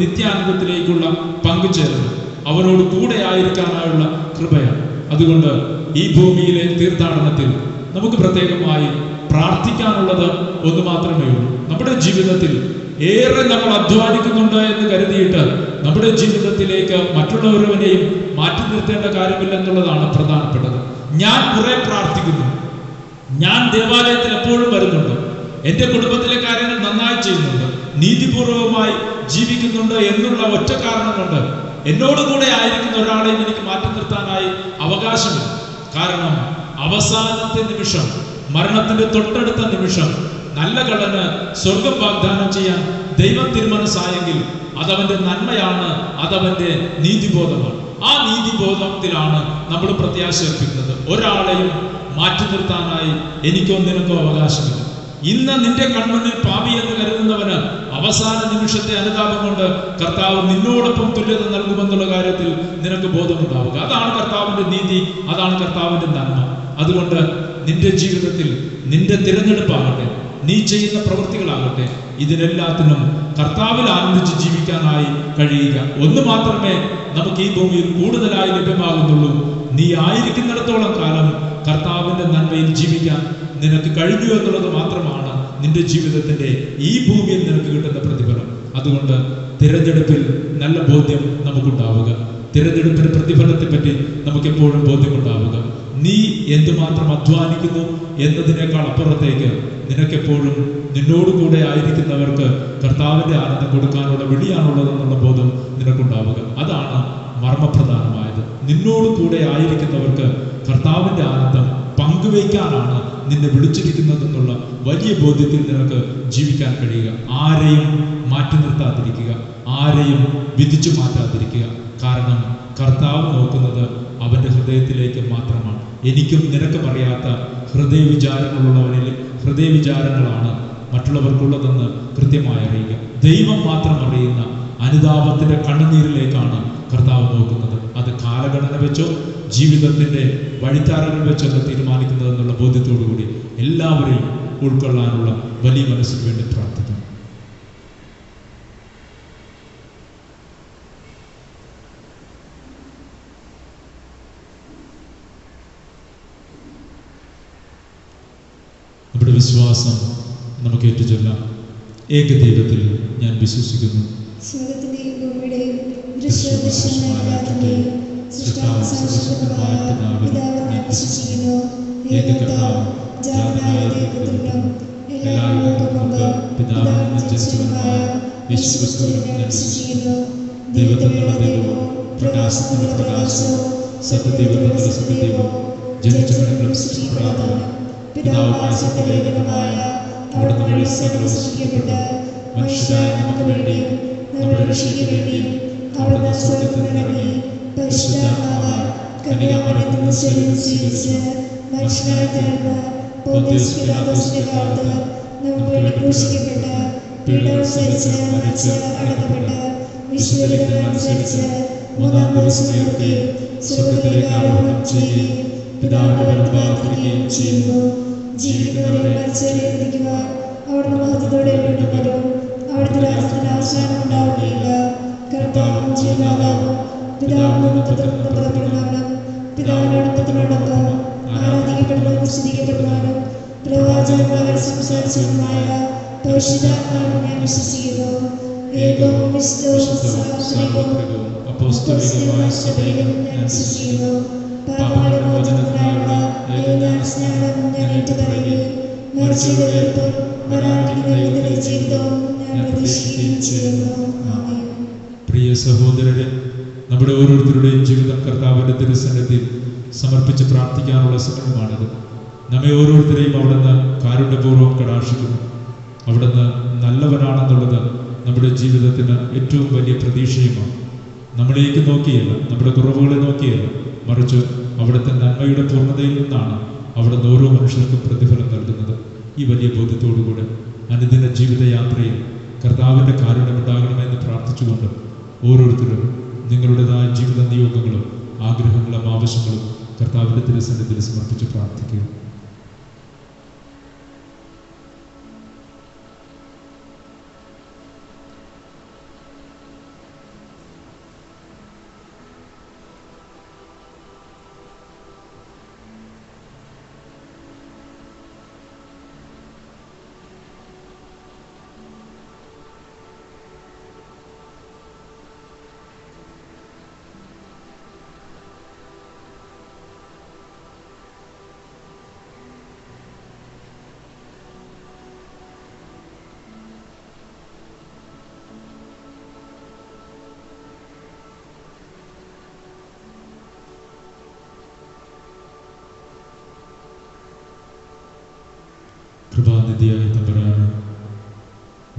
നിത്യാനന്ദത്തിലേക്കുള്ള പങ്കുചേരൽ, അവനോട് കൂടെ ആയിരിക്കാനായുള്ള കൃപയാണ്. അതുകൊണ്ട് ഈ ഭൂമിയിലെ തീർത്ഥാടനത്തിൽ നമുക്ക് പ്രത്യേകമായി പ്രാർത്ഥിക്കാനുള്ളത് ഒന്ന് മാത്രമേ ഉള്ളൂ. നമ്മുടെ ജീവിതത്തിൽ ഏറെ നമ്മൾ അധ്വാനിക്കുന്നുണ്ട് എന്ന് കരുതിയിട്ട് നമ്മുടെ ജീവിതത്തിലേക്ക് മറ്റുള്ളവരെയും മാറ്റി നിർത്തേണ്ട കാര്യമില്ല എന്നുള്ളതാണ് പ്രധാനപ്പെട്ടത്. ഞാൻ കുറെ പ്രാർത്ഥിക്കുന്നു, ഞാൻ ദേവാലയത്തിൽ എപ്പോഴും വരുന്നുണ്ട്, എൻ്റെ കുടുംബത്തിലെ കാര്യങ്ങൾ നന്നായി ചെയ്യുന്നുണ്ട്, നീതിപൂർവമായി ജീവിക്കുന്നുണ്ട് എന്നുള്ള ഒറ്റ കാരണം കൊണ്ട് എന്നോടുകൂടെ ആയിരിക്കുന്ന ഒരാളെയും എനിക്ക് മാറ്റി നിർത്താനായി അവകാശമില്ല. കാരണം അവസാനത്തെ നിമിഷം, മരണത്തിന്റെ തൊട്ടടുത്ത നിമിഷം, നല്ല കള്ളന് സ്വർഗം വാഗ്ദാനം ചെയ്യാൻ ദൈവം തീരുമാനസായെങ്കിൽ അതവന്റെ നന്മയാണ്, അതവന്റെ നീതിബോധമാണ്. ആ നീതിബോധത്തിലാണ് നമ്മൾ പ്രത്യാശ അർപ്പിക്കുന്നത്. ഒരാളെയും മാറ്റി നിർത്താനായി എനിക്കോ നിനക്കോ അവകാശമില്ല. ഇന്ന് നിന്റെ കൺമുന്നിൽ പാപി എന്ന് കരുതുന്നവന് അവസാന നിമിഷത്തെ അനുതാപം കൊണ്ട് കർത്താവ് നിന്നോടൊപ്പം തുല്യത നൽകുമെന്നുള്ള കാര്യത്തിൽ നിനക്ക് ബോധമുണ്ടാവുക. അതാണ് കർത്താവിന്റെ നീതി, അതാണ് കർത്താവിന്റെ നന്മ. അതുകൊണ്ട് നിന്റെ ജീവിതത്തിൽ നിന്റെ തിരഞ്ഞെടുപ്പാകട്ടെ, നീ ചെയ്യുന്ന പ്രവൃത്തികളാകട്ടെ, ഇതിനെല്ലാത്തിനും കർത്താവിൽ ആനന്ദിച്ച് ജീവിക്കാനായി കഴിയുക. ഒന്ന് മാത്രമേ നമുക്ക് ഈ ഭൂമിയിൽ കൂടുതലായി ലഭ്യമാകുന്നുള്ളൂ. നീ ആയിരിക്കുന്നിടത്തോളം കാലം കർത്താവിന്റെ നന്മയിൽ ജീവിക്കാൻ നിനക്ക് കഴിഞ്ഞു എന്നുള്ളത് മാത്രമാണ് നിന്റെ ജീവിതത്തിന്റെ ഈ ഭൂമിയിൽ നിനക്ക് കിട്ടുന്ന പ്രതിഫലം. അതുകൊണ്ട് തിരഞ്ഞെടുപ്പിൽ നല്ല ബോധ്യം നമുക്കുണ്ടാവുക. തിരഞ്ഞെടുപ്പിന്റെ പ്രതിഫലത്തെ പറ്റി നമുക്കെപ്പോഴും ബോധ്യമുണ്ടാവുക. നീ എന്തുമാത്രം അധ്വാനിക്കുന്നു എന്നതിനേക്കാൾ അപ്പുറത്തേക്ക് നിനക്കെപ്പോഴും നിന്നോടുകൂടെ ആയിരിക്കുന്നവർക്ക് കർത്താവിന്റെ ആനന്ദം കൊടുക്കാനുള്ള വിളിയാണുള്ളതെന്നുള്ള ബോധം നിനക്കുണ്ടാവുക. അതാണ് മർമ്മപ്രധാനമായത്. നിന്നോട് കൂടെ ആയിരിക്കുന്നവർക്ക് കർത്താവിന്റെ ആനന്ദം പങ്കുവയ്ക്കാനാണ് നിന്നെ വിളിച്ചിരിക്കുന്നതെന്നുള്ള വലിയ ബോധ്യത്തിൽ നിനക്ക് ജീവിക്കാൻ കഴിയുക. ആരെയും മാറ്റി നിർത്താതിരിക്കുക, ആരെയും വിധിച്ചു മാറ്റാതിരിക്കുക. കാരണം കർത്താവ് നോക്കുന്നത് അവന്റെ ഹൃദയത്തിലേക്ക് മാത്രമാണ്. എനിക്കും നിനക്കും അറിയാത്ത ഹൃദയവിചാരങ്ങളാണ് മറ്റുള്ളവർക്കുള്ളതെന്ന് കൃത്യമായി അറിയുക. ദൈവം മാത്രം അറിയുന്ന അനുതാപത്തിന്റെ കണ്ണുനീരിലേക്കാണ് കർത്താവ് നോക്കുന്നത്. അത് കാലഗണന വെച്ചോ ജീവിതത്തിന്റെ വഴിത്താരകൾ വെച്ചൊക്കെ തീരുമാനിക്കുന്നതെന്നുള്ള ബോധ്യത്തോടു കൂടി എല്ലാവരെയും ഉൾക്കൊള്ളാനുള്ള വലിയ മനസ്സിന് വേണ്ടി പ്രാർത്ഥിക്കുന്നു. നമ്മുടെ വിശ്വാസം നമുക്ക് ഏറ്റുചൊല്ലാം. ഏകദൈവത്തിൽ ഞാൻ വിശ്വസിക്കുന്നു. സ്വർഗ്ഗത്തിന്റെയും ഭൂമിയുടെയും ദൃശ്യദർശനങ്ങളായ സൃഷ്ടാവായ പിതാവിനെ ഞാൻ വിശ്വസിക്കുന്നു. ഏകകർത്താവും ജാതനായ ദൈവപുത്രനും എല്ലാവർക്കും മുമ്പ് പിതാവിൽ നിന്ന് ജനിച്ചവനുമായ യേശുക്രിസ്തുവിനെ ഞാൻ വിശ്വസിക്കുന്നു. ദൈവത്തിനുള്ള ദൈവവും പ്രകാശത്തിനുള്ള പ്രകാശവും സത്യദൈവത്തിനുള്ള സത്യദൈവവും ജനിച്ചവനെങ്കിലും സൃഷ്ടിക്കപ്പെടാത്തവനും പിതാവുമായ സത്യദൈവനുമായ അവിടുന്ന് വഴി സകലവും സൃഷ്ടിക്കപ്പെട്ട് മനുഷ്യരായ നമുക്ക് വേണ്ടിയും നമ്മുടെ രക്ഷയ്ക്ക് വേണ്ടിയും അവിടുന്ന് സ്വർഗ്ഗത്തിൽ നിന്നിറങ്ങി പരിശുദ്ധാത്മാവാൽ കന്യകാമറിയത്തിൽ നിന്ന് ശരീരം സ്വീകരിച്ച് മനുഷ്യനായി തീർന്ന് പൊന്തിയോസ് പിലാത്തോസിന്റെ കാലത്ത് നമുക്ക് വേണ്ടി ക്രൂശിക്കപ്പെട്ട് പീഡകൾ സഹിച്ച് മരിച്ച് അടക്കപ്പെട്ട് വിശുദ്ധനുസരിച്ച് മൂന്നാം ദിവസം ഉയർത്തുകയും സ്വർഗ്ഗത്തിലേക്ക് ആരോഹണം ചെയ്യുകയും പിതാവിന്റെ വലത്തുഭാഗത്തിരിക്കുകയും ചെയ്യുന്നു. ജീവിക്കുന്നവരെ മരിച്ചവരെ വിധിക്കുവാൻ അവിടുന്ന് മഹത്വത്തോടെ വീണ്ടും വരും. അവിടുത്തെ രാജ്യത്തിന് അവസാനം ഉണ്ടാവുകയില്ല. കർത്താവും ജീവദാതാവും പിതാവിൽ നിന്ന് പുത്രനിൽ പുറപ്പെടുന്നവനും പിതാവിനോടും പുത്രനോടൊപ്പം ആരാധിക്കപ്പെടുന്നതും സ്തുതിക്കപ്പെടുവാനും പ്രവാചകന്മാർ സംസാരിച്ചതുമായ പരിശുദ്ധാത്മാവിൽ ഞാൻ വിശ്വസിക്കുന്നു. ഏകവും വിശുദ്ധവും സാർവത്രികവും അപ്പോസ്തലികവുമായ സഭയിലും ഞാൻ വിശ്വസിക്കുന്നു. പാപമോചനത്തിനായുള്ള ഏകജ്ഞാനസ്നാനം ഞാൻ ഏറ്റുപറയുകയും മരിച്ചവരുടെ ഉയർപ്പും വരാനിരിക്കുന്ന ദൈവത്തിന്റെ ജീവിതവും ഞാൻ പ്രതീക്ഷിക്കുകയും ചെയ്യുന്നു. ആമേൻ. പ്രിയ സഹോദരരെ, നമ്മുടെ ഓരോരുത്തരുടെയും ജീവിതം കർത്താവിന്റെ തിരുസന്നിധിയിൽ സമർപ്പിച്ച് പ്രാർത്ഥിക്കാനുള്ള സമയമാണിത്. നമ്മെ ഓരോരുത്തരെയും അവിടുന്ന് കാരുണ്യപൂർവ്വം കടാക്ഷിക്കുന്നു. അവിടുന്ന് നല്ലവനാണെന്നുള്ളത് നമ്മുടെ ജീവിതത്തിന് ഏറ്റവും വലിയ പ്രതീക്ഷയുമാണ്. നമ്മളിലേക്ക് നോക്കിയല്ല, നമ്മുടെ കുറവുകളെ നോക്കിയല്ല, മറിച്ച് അവിടുത്തെ നന്മയുടെ പൂർണ്ണതയിൽ നിന്നാണ് അവിടുന്ന് ഓരോ മനുഷ്യർക്കും പ്രതിഫലം നൽകുന്നത്. ഈ വലിയ ബോധ്യത്തോടുകൂടെ അനുദിന ജീവിതയാത്രയിൽ കർത്താവിൻ്റെ കാരുണ്യമുണ്ടാകണമെന്ന് പ്രാർത്ഥിച്ചുകൊണ്ട് ഓരോരുത്തരും നിങ്ങളുടേതായ ജീവിത നിയോഗങ്ങളും ആഗ്രഹങ്ങളും ആവശ്യങ്ങളും കർത്താവിൻ്റെ തിരുസന്നിധിയിൽ സമർപ്പിച്ച് പ്രാർത്ഥിക്കുക. കൃപാനിധിയായ തമ്പുരാനെ,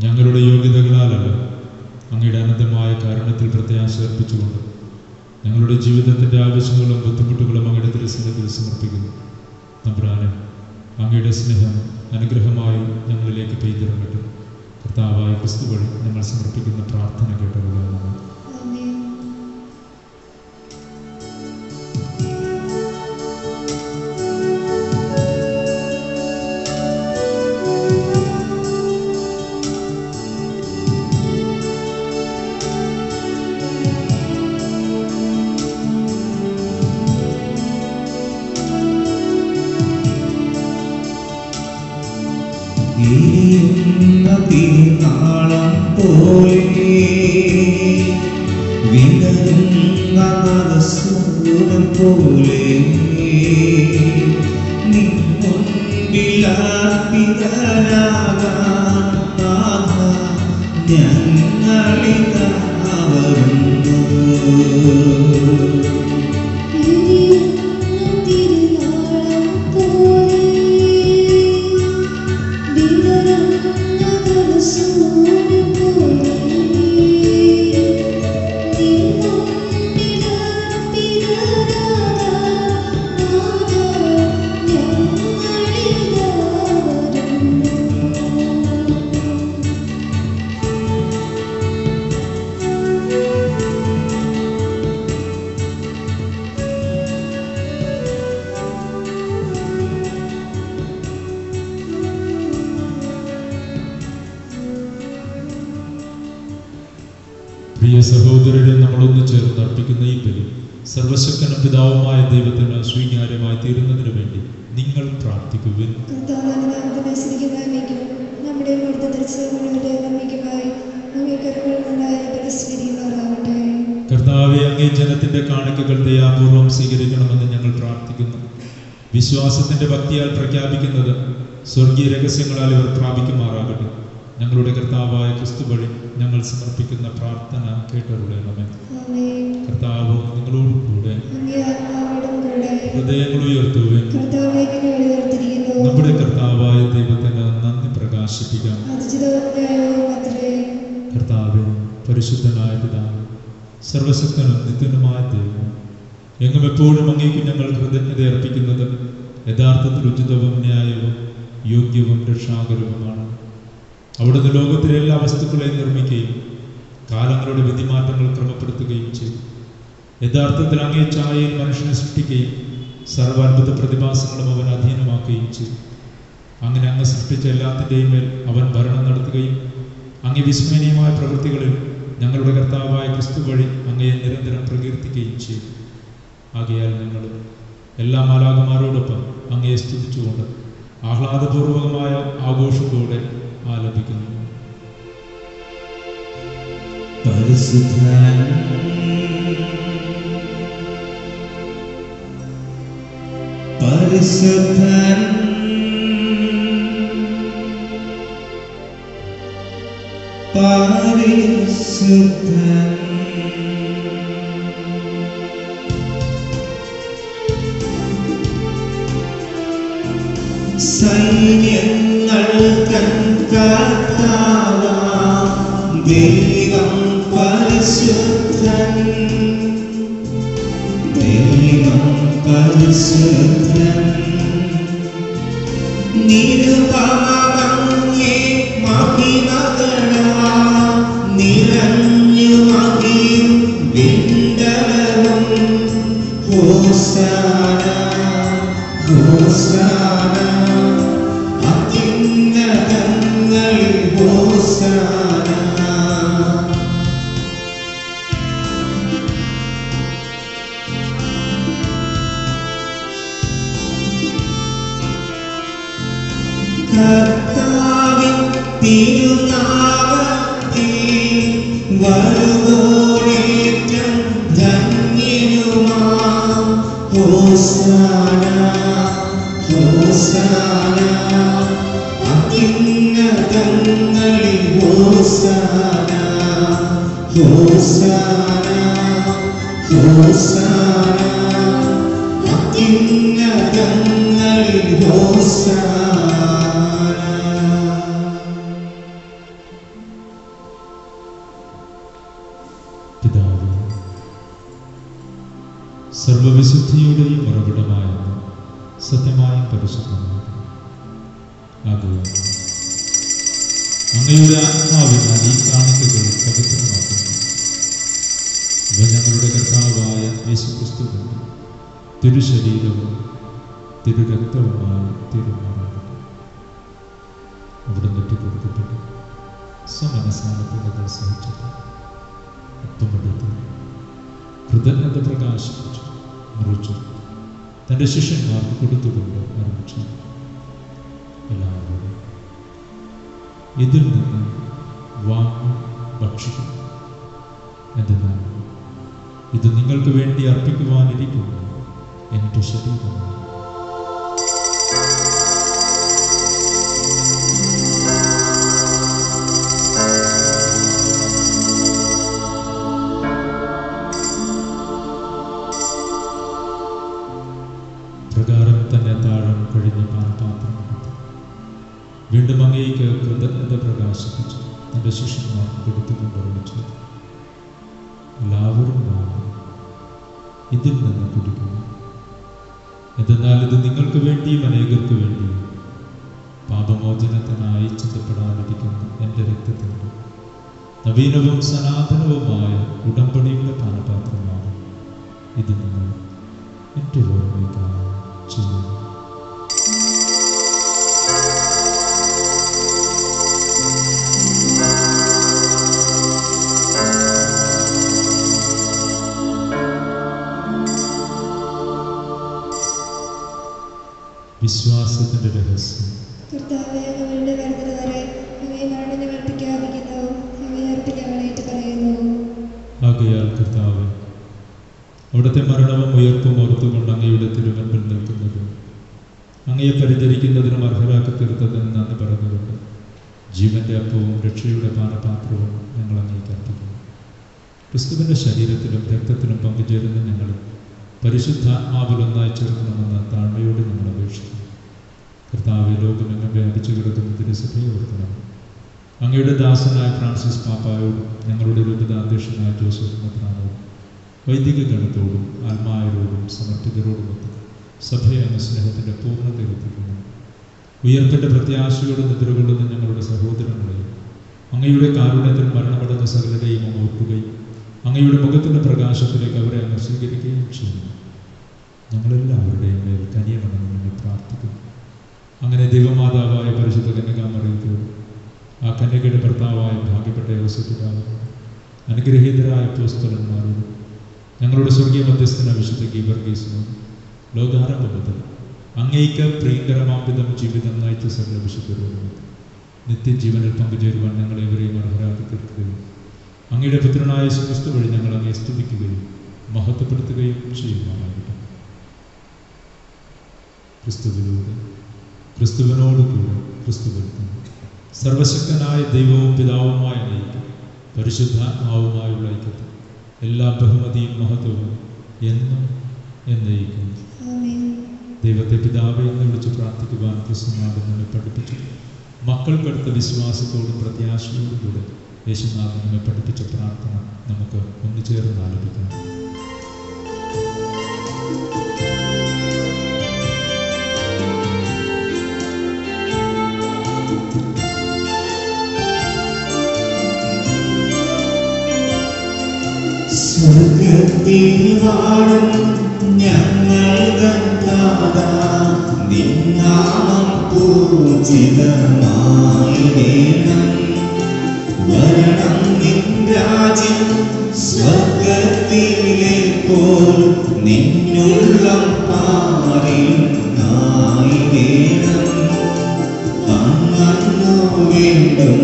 ഞങ്ങളുടെ യോഗ്യതകളാലല്ല അങ്ങയുടെ അനന്തമായ കാരുണ്യത്തിൽ പ്രത്യാശ അർപ്പിച്ചുകൊണ്ട് ഞങ്ങളുടെ ജീവിതത്തിൻ്റെ ആവശ്യങ്ങളും ബുദ്ധിമുട്ടുകളും അങ്ങയുടെ തിരുസന്നിധിയിൽ സമർപ്പിക്കുന്നു. തമ്പുരാനെ, അങ്ങയുടെ സ്നേഹം അനുഗ്രഹമായി ഞങ്ങളിലേക്ക് പെയ്തിറങ്ങട്ടെ. കർത്താവായ ക്രിസ്തു വഴി ഞങ്ങൾ സമർപ്പിക്കുന്ന പ്രാർത്ഥന കേട്ടവരാണ്. ആമേൻ. തിരുനാളം പോലെ വിടരുന്ന നാദസ്വരം പോലെ നിൻമുൻപിലാർപ്പിതനാകാൻ നാഥ ഞങ്ങളിതാ വരുന്നു. പ്രിയ സഹോദരരെ, നമ്മളൊന്നു ചേർന്ന് അർപ്പിക്കുന്ന ഈ ബലി സർവശക്തനും പിതാവുമായ ദൈവത്തിന് സ്വീകാര്യമായി തീരുന്നതിന് വേണ്ടി നിങ്ങൾ പ്രാർത്ഥിക്കുവിൻ. നമ്മുടെ ഇവിടുത്തെ ദർശനങ്ങളുടെ നന്മയ്ക്കുമായി അങ്ങേ കരുണകളുണ്ടായ പരിസ്ഥിതിമാറാവട്ടെ. കർത്താവെ, അങ്ങേ ജനത്തിന്റെ കാണിക്കകൾ ദയാപൂർവം സ്വീകരിക്കണമെന്ന് ഞങ്ങൾ പ്രാർത്ഥിക്കുന്നു. വിശ്വാസത്തിന്റെ ഭക്തിയാൽ പ്രഖ്യാപിക്കുന്നത് സ്വർഗീയ രഹസ്യങ്ങളാൽ ഇവർ പ്രാപിക്കുമാറാകട്ടെ. ഞങ്ങളുടെ കർത്താവായ ക്രിസ്തു വഴി ഞങ്ങൾ സമർപ്പിക്കുന്ന പ്രാർത്ഥന കേട്ടരുളണമേ. കർത്താവ് നിങ്ങളോട് കൂടെ ഹൃദയങ്ങൾ ഉയർത്തുവാൻ നമ്മുടെ കർത്താവായ ദൈവത്തിന് നന്ദി പ്രകാശിപ്പിക്കാം. കർത്താവേ, പരിശുദ്ധനായ പിതാവ്, സർവശക്തനും നിത്യനുമായ ദൈവം, എങ്ങും എപ്പോഴും അങ്ങേക്ക് ഞങ്ങൾ കൃതജ്ഞത അർപ്പിക്കുന്നത് യഥാർത്ഥത്തിൽ ഉചിതവും ന്യായവും യോഗ്യവും രക്ഷാകരവുമാണ്. അവിടുന്ന് ലോകത്തിലെ എല്ലാ അവസ്ഥകളെയും നിർമ്മിക്കുകയും കാലങ്ങളുടെ വിധിമാറ്റങ്ങൾ ക്രമപ്പെടുത്തുകയും ചെയ്തു. യഥാർത്ഥത്തിൽ അങ്ങേ ഛായയിൽ മനുഷ്യനെ സൃഷ്ടിക്കുകയും സർവാത്ഭുത പ്രതിഭാസങ്ങളും അവൻ അധീനമാക്കുകയും ചെയ്തു. അങ്ങനെ അങ്ങ് സൃഷ്ടിച്ച എല്ലാത്തിൻ്റെയും മേൽ അവൻ ഭരണം നടത്തുകയും അങ്ങേ വിസ്മരണീയമായ പ്രവൃത്തികളിൽ ഞങ്ങളുടെ കർത്താവായ ക്രിസ്തു വഴി അങ്ങയെ നിരന്തരം പ്രകീർത്തിക്കുകയും ചെയ്തു. ആകയാൽ ഞങ്ങൾ എല്ലാ മാലാഖമാരോടൊപ്പം അങ്ങയെ സ്തുതിച്ചുകൊണ്ട് ആഹ്ലാദപൂർവകമായ ആഘോഷത്തോടെ ആലപിക്കുന്നു. പരിശുദ്ധൻ പരിശുദ്ധൻ പരിശുദ്ധൻ സൈന്യങ്ങൾ തൻ കർത്താവാം ദൈവം പരിശുദ്ധൻ ദൈവം പരിശുദ്ധൻ നിരുപമങ്ങേ മഹിമകളാം നിറഞ്ഞു മഹിയും വിണ്ടലവും ഹോസാന ഹോസാന അത്യുന്നതങ്ങളിൽ ഹോസാന. കർത്താവിൻ തിരുനാമത്തിൽ വരുവോനേറ്റം ധന്യനുമാം ഹോസാന ഹോസാന അത്യുന്നതങ്ങളിൽ ഹോസാന ഹോസാന ഹോസാന അത്യുന്നതങ്ങളിൽ ഹോസാന. പിതാവേ, സർവവിശുദ്ധിയുടെയും ഉറവിടമായ സത്യമായും പരിശുദ്ധമാകുന്നു. അങ്ങയുടെ ആത്മാവിനാൽ ഈ കാണിക്കകൾ പവിത്രമാക്കുന്നു. ഇവ ഞങ്ങളുടെ കർത്താവായ യേശുക്രിസ്തുവിന്റെ തിരുശരീരവും തിരുരക്തവുമായി തീരുമാനമാണ്. അവിടെ നെറ്റിക്കൊടുക്കപ്പെട്ടു സമനസാനത്തിൻ്റെ സഹിച്ചത് ഒപ്പമെടുത്ത് കൃതജ്ഞത പ്രകാശിപ്പിച്ചു മുറിച്ചു തൻ്റെ ശിഷ്യന്മാർക്ക് കൊടുത്തുകൊണ്ട് ആരംഭിച്ചു. എല്ലാവരും ഇതിൽ നിന്ന് വാങ്ങി ഭക്ഷിക്കുന്നു. എന്തെന്നാൽ ഇത് നിങ്ങൾക്ക് വേണ്ടി അർപ്പിക്കുവാനിരിക്കുന്നു എൻ്റെ ശരീരമാണ്. പ്രകാരം തന്നെ താഴം കഴിഞ്ഞ് പാനപാത്രം എടുത്തു വീണ്ടും അങ്ങേക്ക് കൃതജ്ഞത പ്രകാശിപ്പിച്ചു തൻ്റെ ശിഷ്യന്മാർക്ക് കൊടുത്തുകൊണ്ട് അറിയിച്ചു. എല്ലാവരും വാങ്ങി ഇതിൽ നിന്ന് കുടിക്കുന്നു. എന്തെന്നാൽ ഇത് നിങ്ങൾക്ക് വേണ്ടിയും അനേകർക്ക് വേണ്ടിയും പാപമോചനത്തിനായി ചിന്തപ്പെടാനിരിക്കുന്ന എൻ്റെ രക്തത്തിൻ്റെ നവീനവും സനാതനവുമായ ഉടമ്പടിയുടെ പാനപാത്രമാണ്. ഇത് നിങ്ങൾ എൻ്റെ ഓർമ്മയ്ക്കായി ചെയ്യുന്നു. വിശ്വാസത്തിന്റെ രഹസ്യം. കർത്താവേ, അങ്ങയുടെ വരുന്നത് വരെ അങ്ങയെ മരണം ഞങ്ങൾ പ്രഖ്യാപിക്കുന്നു, അങ്ങയെ അർപ്പിക്കാനായിട്ട് പറയുന്നു. ആകയാൽ കർത്താവേ, അവിടുത്തെ മരണവും ഉയർപ്പും ഓർത്തുകൊണ്ട് അങ്ങയുടെ തിരുമുൻപിൽ നിൽക്കുന്നത് അങ്ങയെ പരിചരിക്കുന്നതിനും അർഹരാക്കി തീർത്തതിന് നന്ദി പറഞ്ഞുകൊണ്ട് ജീവന്റെ അപ്പവും രക്ഷയുടെ പാനപാത്രവും ഞങ്ങൾ അങ്ങേക്ക് അർപ്പിക്കുന്നു. ക്രിസ്തുവിൻ്റെ ശരീരത്തിലും രക്തത്തിലും പങ്കുചേരുന്ന ഞങ്ങൾ പരിശുദ്ധാത്മാവിലൊന്നായി ചേർക്കണമെന്ന് താഴ്മയോട് ഞങ്ങൾ അപേക്ഷിക്കുന്നു. കർത്താവെ, ലോകമെങ്ങും വ്യാപിച്ചു കിടക്കുന്ന തിരുസഭയെ ഓർക്കണം. അങ്ങയുടെ ദാസനായ ഫ്രാൻസിസ് പാപ്പായോടും ഞങ്ങളുടെ രൂപതാധ്യക്ഷനായ ജോസഫ് മെത്രാനോടും വൈദിക ഗണത്തോടും ആത്മായരോടും സമർപ്പിതരോടുമൊത്ത് സഭയെ അങ്ങ് സ്നേഹത്തിൻ്റെ പൂർണ്ണതയിലെത്തിക്കുന്നു. ഉയർപ്പിൻ്റെ പ്രത്യാശയോടെ നിദ്രകൊള്ളുന്ന ഞങ്ങളുടെ സഹോദരങ്ങളെയും അങ്ങയുടെ കാരുണ്യത്തിൽ മരണമടഞ്ഞ സകലരെയും അങ്ങ് ഓർക്കുകയും അങ്ങയുടെ മുഖത്തിൻ്റെ പ്രകാശത്തിലേക്ക് അവരെ അങ്ങ് സ്വീകരിക്കുകയും ചെയ്യുന്നു. ഞങ്ങളെല്ലാവരുടെയും മേൽ കനിയണമെന്ന് ഞങ്ങൾ പ്രാർത്ഥിക്കുന്നു. അങ്ങനെ ദൈവമാതാവായ പരിശുദ്ധ കന്യകാമറിയത്തോട് ആ കന്യകയുടെ ഭർത്താവായ ഭാഗ്യപ്പെട്ട യോസേപ്പിതാവിനോട് അനുഗ്രഹീതരായ അപ്പോസ്തലന്മാരോടും ഞങ്ങളുടെ സ്വർഗീയ മധ്യസ്ഥന വിശുദ്ധ ഗീവർഗീസിനോടും ലോകാരംഭം മുതൽ അങ്ങേക്ക് പ്രിയങ്കരമാംവിധം ജീവിതം നയിച്ച സകല വിശുദ്ധരോടും നിത്യജീവനിൽ പങ്കുചേരുവാൻ ഞങ്ങളെവരെയും അർഹരാക്കി തീർക്കുകയും അങ്ങയുടെ പുത്രനായ ക്രിസ്തു വഴി ഞങ്ങൾ അങ്ങേ സ്തുതിക്കുകയും മഹത്വപ്പെടുത്തുകയും ചെയ്യുവാനായിരിക്കും. ക്രിസ്തുവിലൂടെ ക്രിസ്തുവിനോടുകൂടെ ക്രിസ്തുവിൽ സർവശക്തനായ ദൈവവും പിതാവുമായ ഐക്യം പരിശുദ്ധാത്മാവുമായുള്ള ഐക്യത്തിൽ എല്ലാ ബഹുമതിയും മഹത്വവും എന്നും എന്നയിക്കും. ദൈവത്തെ പിതാവെ എന്ന് വിളിച്ച് പ്രാർത്ഥിക്കുവാൻ ക്രിസ്തുനാഥൻ നമ്മെ പഠിപ്പിച്ചു. മക്കൾക്കടുത്ത വിശ്വാസത്തോടും പ്രത്യാശയോടും കൂടെ യേശുനാഥൻ നമ്മെ പഠിപ്പിച്ച പ്രാർത്ഥന നമുക്ക് ഒന്നുചേർന്ന് ആലപിക്കാം. സ്വർഗ്ഗത്തിൽ വാഴും ഞങ്ങൾ കർത്താവാ, നിൻ നാമം പൂജിതമായിടേണം. വരണം നിൻ രാജ്യം സ്വർഗ്ഗത്തിലെ പോൽ നിന്നുള്ളം പാറിയുന്നായിടേണം. അന്നു വേണ്ടും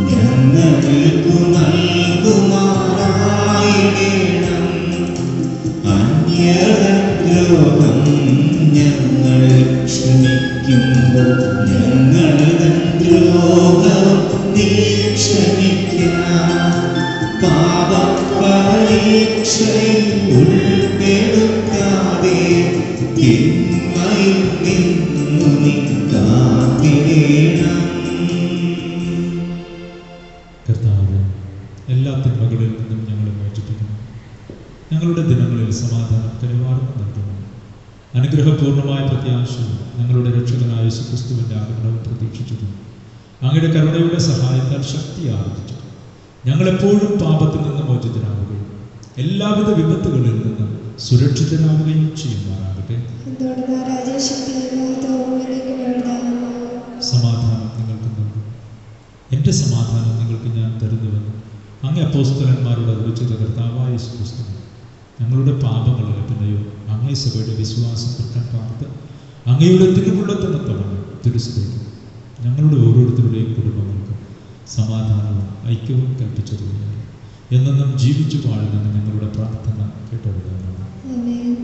ഞങ്ങൾക്കു നൽകുമാറായിടേണം. അന്യദ്രോഹം ഞങ്ങൾ ക്ഷമിക്കുമ്പോൾ ഞങ്ങൾ ദ്രോഹം നീ ക്ഷമിക്കാം. പാപപരീക്ഷയിൽ ഉൾപ്പെടുത്താതെ തിന്മയിൽ നിന്നു നീ കാത്തിടേണം. കർത്താവേ, എല്ലാ തിന്മകളിൽ നിന്നും ഞങ്ങളെ മോചിപ്പിക്കണം. ഞങ്ങളുടെ ദിനങ്ങളിൽ സമാധാനം കരുവാർന്ന് നൽകുന്നു. അനുഗ്രഹപൂർണമായ പ്രത്യാശയും ഞങ്ങളുടെ രക്ഷകനായ യേശുക്രിസ്തുവിൻ്റെ ആഗമനവും പ്രതീക്ഷിച്ചതും അങ്ങയുടെ കരുണയുടെ സഹായത്താൽ ശക്തി ആർജിച്ചു ഞങ്ങളെപ്പോഴും പാപത്തിൽ നിന്ന് മോചിതരാകുകയും എല്ലാവിധ വിപത്തുകളിൽ നിന്ന് സുരക്ഷിതരാകുകയും ചെയ്യുമാറാകട്ടെ. സമാധാനം നിങ്ങൾക്ക് നൽകും. എൻ്റെ സമാധാനം നിങ്ങൾക്ക് ഞാൻ തരുന്നുവെന്ന് അങ്ങ് അപ്പോസ്തലന്മാരോട് അറിയിച്ചത് കർത്താവായ യേശുക്രിസ്തു ഞങ്ങളുടെ പാപങ്ങളെ പിന്നെയോ അങ്ങേ സഭയുടെ വിശ്വാസം കുറ്റം പാർത്ത് അങ്ങയുടെ തിരുവുള്ളത്തിന് തുടങ്ങി തിരുസഭയ്ക്ക് ഞങ്ങളുടെ ഓരോരുത്തരുടെയും കുടുംബങ്ങൾക്ക് സമാധാനവും ഐക്യവും കൽപ്പിച്ചതുകൊണ്ടാണ് എന്നും ജീവിച്ചു വാഴുന്ന ഞങ്ങളുടെ പ്രാർത്ഥന കേട്ടവരാണ്.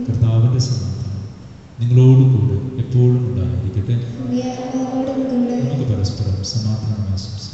കർത്താവിൻ്റെ സമാധാനം നിങ്ങളോടുകൂടെ എപ്പോഴും ഉണ്ടായിരിക്കട്ടെ. നമുക്ക് പരസ്പരം സമാധാനം ആശംസിക്കാം.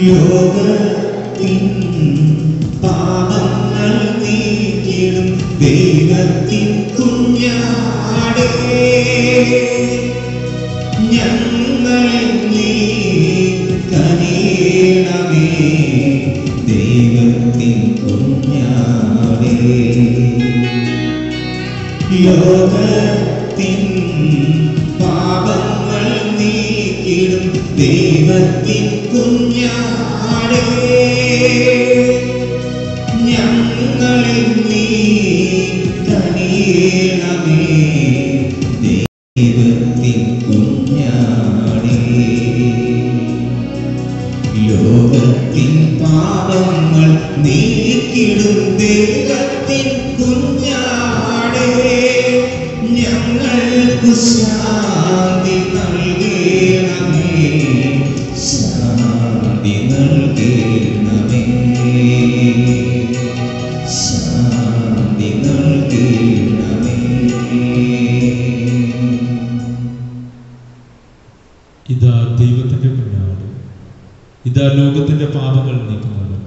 യോഗത്തിൻ പാപങ്ങൾ നീക്കിടും ദൈവത്തിൻ കുഞ്ഞാടേ, ഞങ്ങളിൽ നീ കനിയണമേ. ദൈവത്തിൻ കുഞ്ഞാടേ, യോഗത്തിൻ പാപങ്ങൾ നീക്കിടും ദൈവത്തിൻ കുഞ്ഞാടേ, ഞങ്ങളിൽ നീ കനിയണമേ. ദൈവത്തിൻ കുഞ്ഞാടേ, ലോകത്തിൻ പാപങ്ങൾ നീക്കിടും ദൈവത്തിൻ കുഞ്ഞാടേ, ഞങ്ങൾക്കു ശാന്തി നൽകണമേ. ശാന്തി നൽകണമേ, ശാന്തി നൽകണമേ. ഇതാ ദൈവത്തിൻ്റെ കുഞ്ഞാട്, ഇതാ എല്ലാ ലോകത്തിന്റെ പാപങ്ങൾ നീക്കുന്നവർ,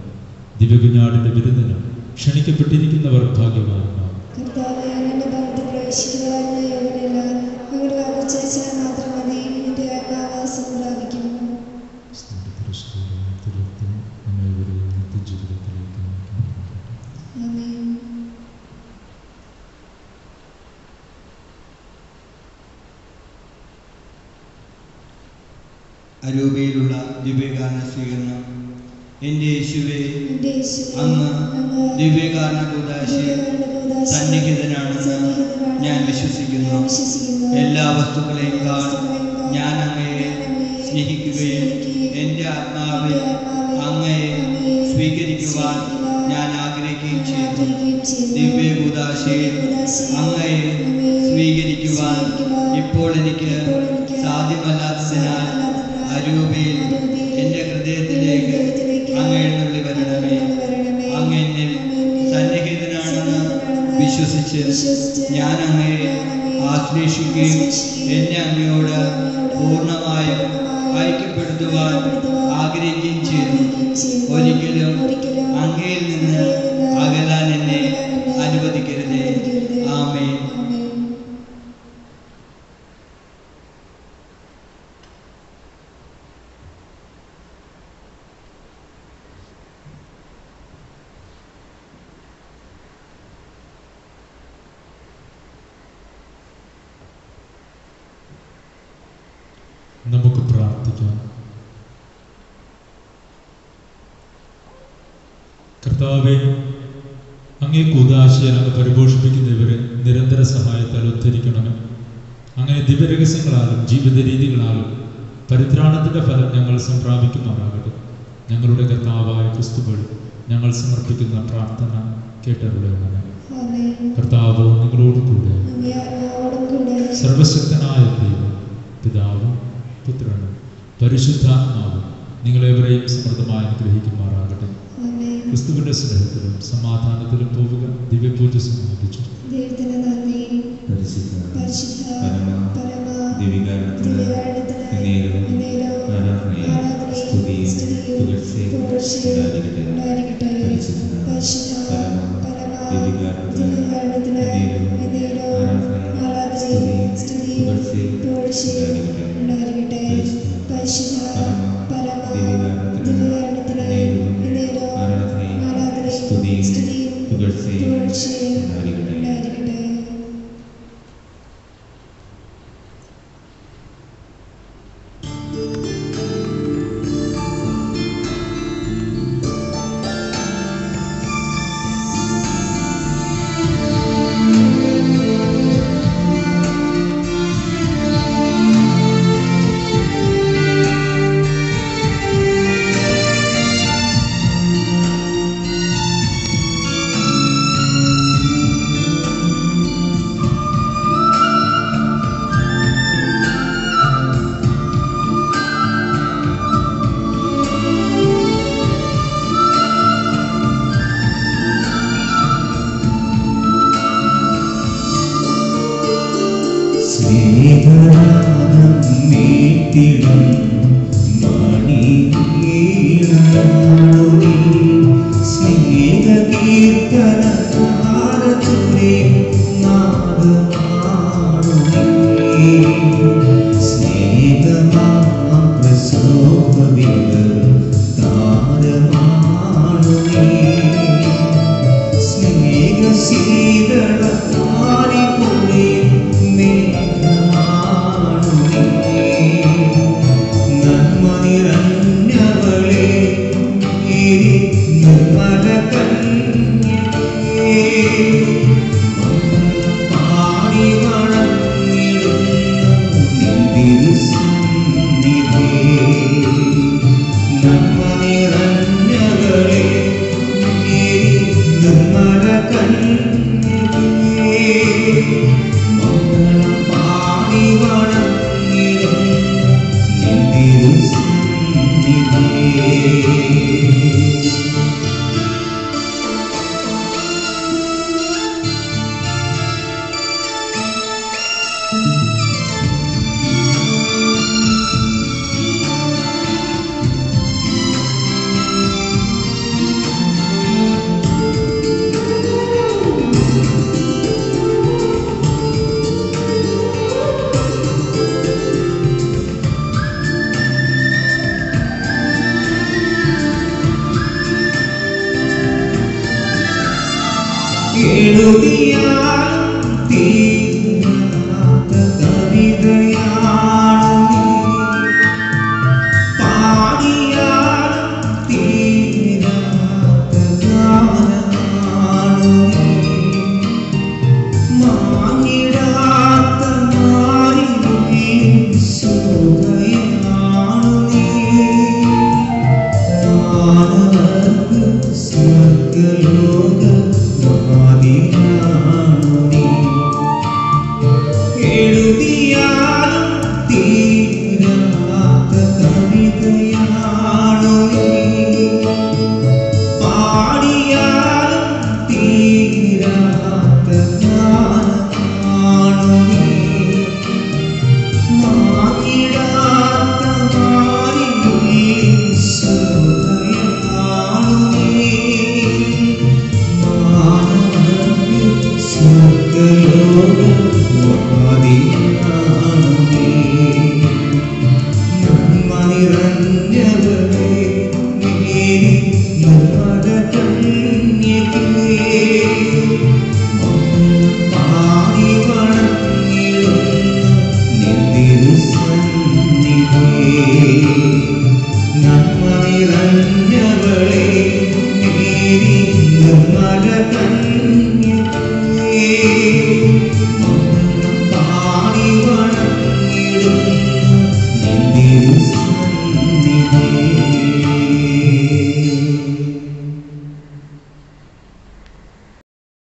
ദിവ്യകുഞ്ഞാടിന്റെ വിരുന്നിന് ക്ഷണിക്കപ്പെട്ടിരിക്കുന്നവർ ഭാഗ്യവാന്മാർ. കർത്താവേ, അങ്ങയുടെ ഭവനത്തിൽ പ്രവേശിക്കുവാനുള്ള യോഗ്യനല്ല. അങ്ങയുടെ വാക്കുച്ചരിച്ചാൽ മാത്രം മതി, എന്റെ ആത്മാവ് സുഖം പ്രാപിക്കും. ആമേൻ. അരൂപയിലുള്ള ദിവ്യഗാന സ്വീകരണം. എൻ്റെ യേശുവേ, എന്റെ യേശുവേ, അങ്ങ് അങ്ങ് ദിവ്യഗാന കൂദാശയിൽ ദിവ്യകാരുണ്യകൂദാശയിൽ സന്നിഹിതനാണെന്ന് ഞാൻ വിശ്വസിക്കുന്നു. എല്ലാ വസ്തുക്കളെക്കാൾ ഞാൻ അങ്ങയെ സ്നേഹിക്കുകയും എൻ്റെ ആത്മാവിൽ അങ്ങയെ സ്വീകരിക്കുവാൻ ഞാൻ ആഗ്രഹിക്കുകയും ചെയ്തു. ദിവ്യ കൂദാശയിൽ അങ്ങയെ സ്വീകരിക്കുവാൻ ഇപ്പോൾ എനിക്ക് സാധ്യമല്ലാത്തതിനാൽ അരൂപയിൽ എൻ്റെ ഹൃദയത്തിലേക്ക് അങ്ങ് എഴുന്നള്ളി വരണമേ. അങ്ങ് എന്നിൽ സന്നിഹിതനാണെന്ന് വിശ്വസിച്ച് ഞാൻ അങ്ങയെ ആശ്ലേഷിക്കുകയും എന്നെ അങ്ങയോട് പൂർണ്ണമായും ഐക്യപ്പെടുത്തുവാൻ ആഗ്രഹിക്കുകയും ചെയ്തു. ഒരിക്കലും അങ്ങയിൽ നിന്ന് അകലാൻ എന്നെ അനുവദിക്കരുതേ. ആമേൻ. നമുക്ക് പ്രാർത്ഥിക്കാം. കർത്താവേ, അങ്ങേ കൂദാശയിൽ അങ്ങ് പരിപോഷിപ്പിക്കുന്നവരെ നിരന്തര സഹായത്താൽ ഉദ്ധരിക്കണമേ. അങ്ങനെ ദിവ്യരഹസ്യങ്ങളാലും ജീവിത രീതികളാലും പരിത്രാണത്തിന്റെ ഫലം ഞങ്ങൾ സംപ്രാപിക്കുമാറാകട്ടെ. ഞങ്ങളുടെ കർത്താവായ ക്രിസ്തു വഴി ഞങ്ങൾ സമർപ്പിക്കുന്ന പ്രാർത്ഥന കേട്ടരുളണമേ. കർത്താവ് നിങ്ങളോട് കൂടെ. സർവശക്തനായ ദൈവം പിതാവും പുത്രനും പരിശുദ്ധാത്മാവും നിങ്ങളെവരെയും സമൃദ്ധമായി അനുഗ്രഹിക്കുമാറാകട്ടെ. ക്രിസ്തുവിന്റെ സ്നേഹത്തിലും സമാധാനത്തിലും പോവുക. ദിവ്യപൂജ സമാപിച്ചു. സ്നേഹ കീർത്തന